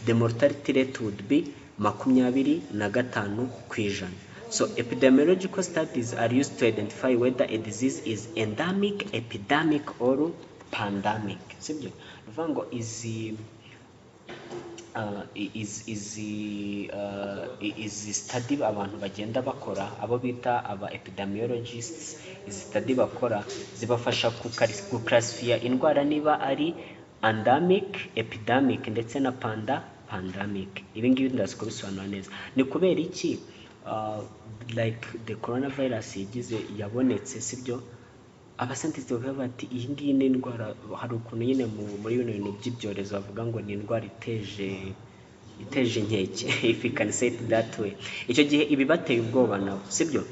the mortality rate would be 25%. So epidemiological studies are used to identify whether a disease is endemic, epidemic or pandemic sibyo. Bivuga ngo izi study abantu bagenda bakora abo bita aba epidemiologists, izi study bakora zibafasha kuclassify indwara niba ari endemic, epidemic ndetse na pandemic. Ibi ngibi ndazi ko bisobanura neza. Ni kubera iki like the coronavirus yabonetse sibyo, abascientists bavuga bati iyi ngiyi ni indwara, hari ukuntu nyine muri bino bintu by'ibyorezo bavuga ngo ni indwara iteje inkeke if you can say it that way. Icyo gihe ibi bateye ubwoba nabo sibyo,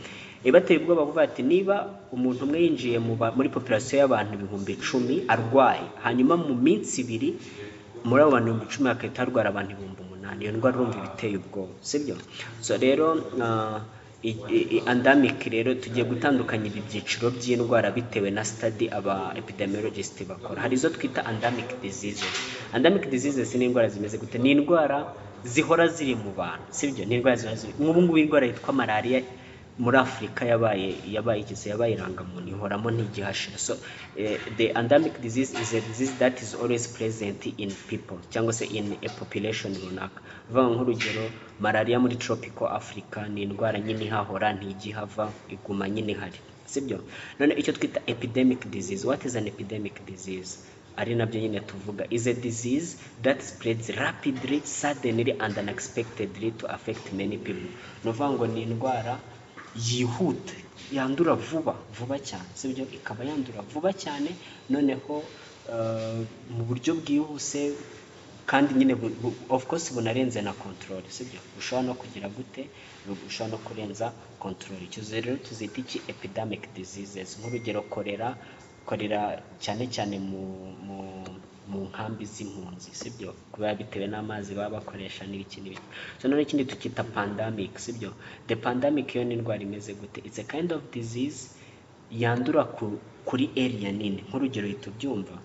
ibateye ubwoba kuvuga ati niba umuntu umwe yinjiye muri population y'abantu 10,000 arwaye, hanyuma mu minsi 2 muri abo bantu 10,000 hakahita harwara abantu 8,000, iyo ndwara urumva ibiteye ubwoba sibyo. So rero endemic rero tugiye gutandukanya ibi byiciro by'indwara bitewe na study aba epidemiologists bakora. Hari izo twita endemic diseases. Endemic diseases ni indwara zimeze gute? Ni indwara zihora ziri mu bantu sibyo. Ni indwara zihora nk'ubu ngubu indwara yitwa malaria muri Afrika yabaye irangamuntu ihoramo ntigihashira. So the endemic disease is a disease that is always present in people cyangwa se in a population runaka. Vuga nk'urugero malaria muri tropical Africa ni indwara nyine hahora ntigihava, iguma nyine hari sibyo. None icyo twita epidemic disease, what is an epidemic disease? Ari nabyo nyine tuvuga is a disease that spreads rapidly, suddenly and unexpectedly to affect many people. Nuvuga ngo ni indwara yihuta, yandura vuba cyane sibyo, ikaba yandura vuba cyane noneho mu buryo bwihuse kandi nyine of course bunarenze na control sibyo. Ushobora no kugira gute, ushobora no kurenza control. Icyo rero tuzita iki epidemic diseases. Nk'urugero korera cyane mu nkambi z'impunzi sibyo, kuba bitewe n'amazi baba bakoresha n'ibiki. So none ikindi tukita pandemic sibyo. The pandemic yo ni indwara imeze gute? It's a kind of disease yandura kuri area nini. Nk'urugero itubyumva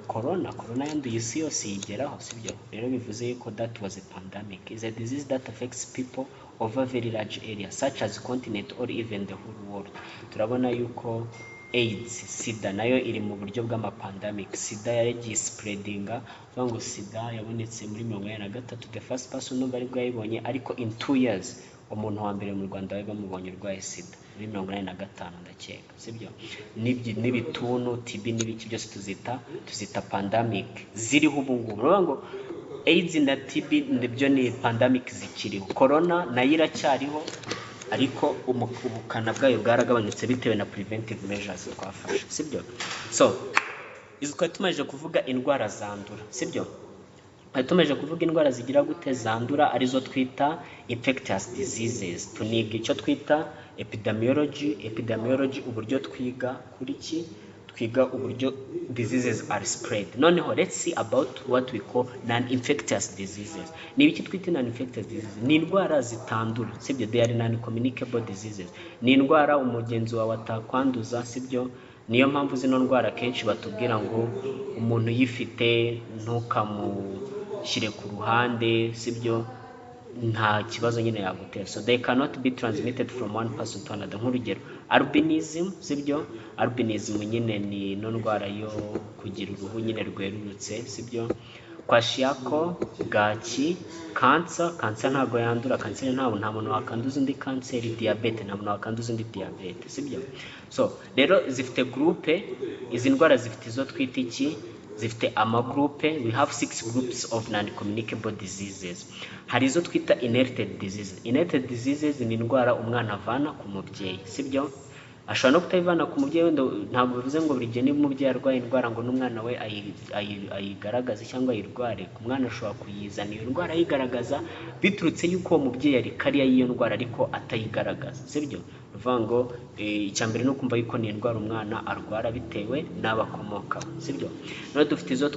corona yanduye isi yose yigeraho sibyo. Rero bivuze yuko that was a pandemic. Is a disease that affects people over very large area such as continent or even the whole world. Turabona yuko AIDS, sida nayo iri mu buryo bw'amapandemic. Sida yagiye spreadinga, uvuga ngo sida yabonetse muri 1993, the first person numva aribwo yayibonye, ariko in 2 years umuntu wa mbere mu Rwanda bari bamubonye urwaye sida muri 1995 ndakeka, sibyo? N'ibituntu, TB n'ibiki byose tuzita pandemic ziriho ubu ngubu. Uvuga ngo AIDS na TB nibyo ni pandemic zikiriho. Corona nayo iracyariho, ariko ubukana bwayo bwaragabanutse bitewe na preventive measures twafashe, sibyo? So izo twari tumaze kuvuga indwara zandura, sibyo? Tumaze kuvuga indwara zigira gute zandura, arizo twita infectious diseases. Tuniga icyo twita epidemiology, uburyo twiga kuri ki, twiga uburyo diseases are spread. Noneho let's see about what we call non-infectious diseases. Ni ibiki twita non-infectious diseases? Ni indwara zitandura, sibyo? They are non-communicable diseases. Ni indwara umugenzi wawe atakwanduza, sibyo? Niyo mpamvu zino ndwara kenshi batubwira ngo umuntu yifite ntukamushyire ku ruhande, sibyo? Nta kibazo nyine yagutera. So they cannot be transmitted from one person to another. Nk'urugero albinism, sibyo? Albinism nyine ni no ndwara yo kugira uruhu nyine rwerurutse, sibyo? Kwashiako, bwaki, cancer ntago yandura. Cancer nta muntu wakanduza undi cancer. Diabete nta muntu wakanduza undi diabete, sibyo? So rero zifite groupe, izi ndwara zifite izo twita iki, zifite amagroupe. We have 6 groups of non-communicable diseases. Hari izo twita inherited diseases. Inherited diseases ni indwara umwana avana ku mubyeyi, sibyo? Ashobora no kutayivana ku mubyeyi, wenda ntabwo bivuze ngo buri gihe niba umubyeyi arwaye indwara ngo n'umwana we ayigaragaze cyangwa ayirware. Umwana ashobora kuyizana iyo ndwara ayigaragaza biturutse yuko uwo mubyeyi ari kariya y'iyo ndwara ariko atayigaragaza, sibyo? Uvuga ngo icyambere no kumva yuko ni indwara umwana arwara bitewe n'abakomokaho, sibyo? None dufite izo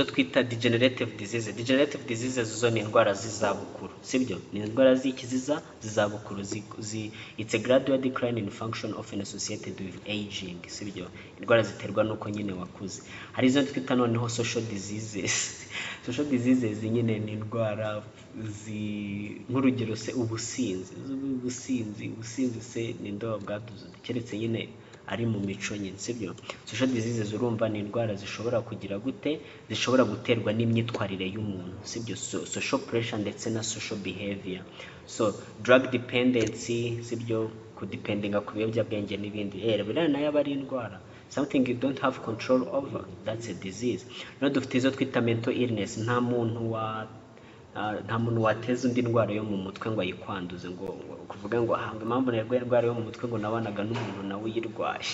twita degenerative diseases. Degenerative diseases zo ni indwara z'izabukuru, sibyo? Ni indwara z'izabukuru. It's a gradual decline in function often associated with aging, sibyo? Indwara ziterwa nuko nyine wakuze. Hari izo twita noneho social diseases. Social diseases nyine ni indwara nk'urugero se ubusinzi se ni ndoba bwatuze keretse nyine ari mu mico nyine, sibyo? Social diseases urumva ni indwara zishobora kugira gute, zishobora guterwa n'imyitwarire y'umuntu, sibyo? Social pressure ndetse na social behavior. So drug dependency, sibyo? Kudependinga ku biyobyabwenge n'ibindi. Biriya nayo aba ari indwara, something you don't have control over, that's a disease. None dufite izo twita mental illness. Nta muntu wateza undi ndwara yo mu mutwe ngo ayikwanduze, ngo kuvuga ngo impamvu narwaye indwara yo mu mutwe ngo nabanaga n'umuntu nawe uyirwaye.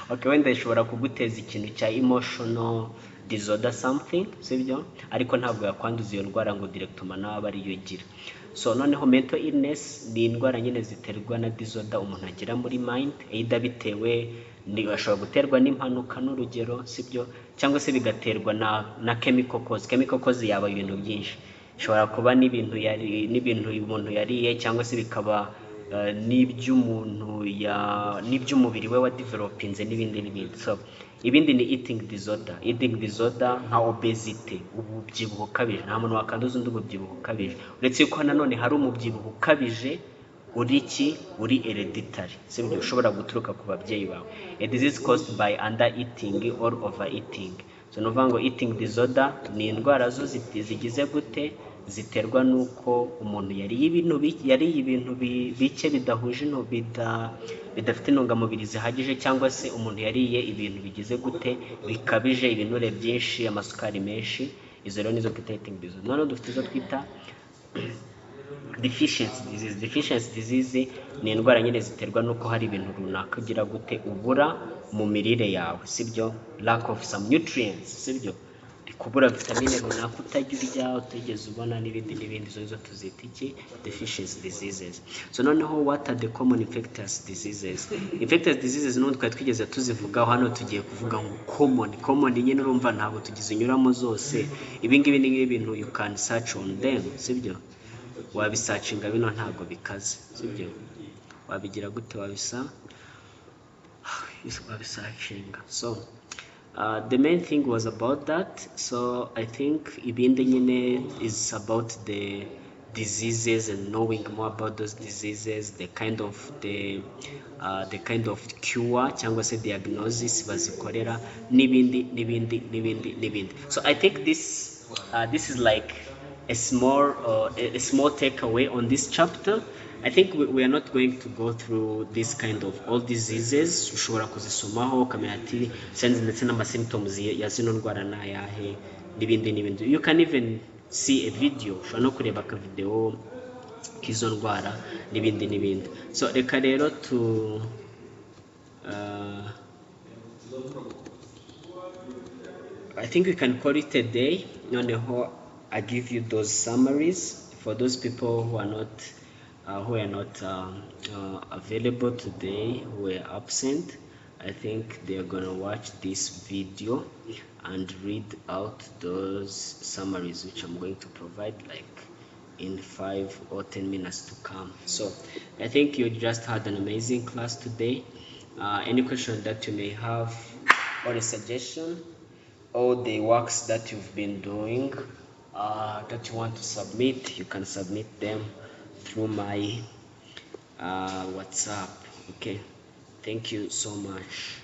Okay, wenda ishobora kuguteza ikintu cya emotional disorder something, sibyo? Ariko ntabwo yakwanduza iyo ndwara ngo directement nawe aba ariyo gira. So noneho mental illness ni indwara nyine ziterwa na disorder umuntu agira muri mind, either bitewe ashobora guterwa n'impanuka n'urugero, sibyo? Cyangwa se bigaterwa na chemical cause. Chemical cause yaba ibintu byinshi, ishobora kuba n'ibintu umuntu yariye, cyangwa se bikaba n'iby'umubiri we wa developinze n'ibindi. So ibindi ni eating disorder nka obesity, ububyibuho ukabije. Nta muntu wakanduza undi ububyibuho ukabije, uretse yuko nanone hari umubyibuho ukabije uri hereditary, sibyo? Ushobora guturuka ku babyeyi bawe. A disease caused by under eating or overeating. So nuvuga ngo eating disorder ni indwara zo zigize gute, ziterwa nuko umuntu yariye ibintu bike bidahuje bidafite intungamubiri zihagije, cyangwa se umuntu yariye ibintu bigize gute bikabije, ibinure byinshi, amasukari menshi. Izo rero nizo twita eating disorder. None dufite izo twita deficiency disease. Ni indwara nyine ziterwa nuko hari ibintu runaka ugira gute ubura mu mirire yawe, sibyo? Lack of some nutrients, sibyo? Kubura vitamine runaka utajya urya, utigeze ubona n'ibindi. Zo tuzita iki? Deficiency diseases. So noneho what are the common infectious diseases? Infectious diseases n'ubundi twari twigeze tuzivugaho, hano tugiye kuvuga ngo common nyine urumva ntabwo tugizinyuramo zose. Ibingibi ni ibintu you can search on them, sibyo? Wabisearchinga bino ntabwo bikaze, sibyo? Wabigira gute? Wabisearchinga. So the main thing was about that. So I think ibindi nyine is about the diseases and knowing more about those diseases, the kind of cure cyangwa se diagnosis bazikorera n'ibindi. So I think this is like a small takeaway on this chapter. I think we are not going to go through this kind of all diseases. Ushobora kuzisomaho ukamenya ati signs ndetse n'ama symptoms ya zino ndwara ni ayahe n'ibindi. You can even see a video, ushobora no kureba aka video k'izo ndwara n'ibindi. So reka rero I think we can call it a day. Noneho I give you those summaries for those people who are not available today, who were absent. I think they are gonna watch this video and read out those summaries which I'm going to provide like in 5 or 10 minutes to come. So I think you just had an amazing class today. Any question that you may have or a suggestion, all the works that you've been doing that you want to submit, you can submit them through my WhatsApp. Okay, thank you so much.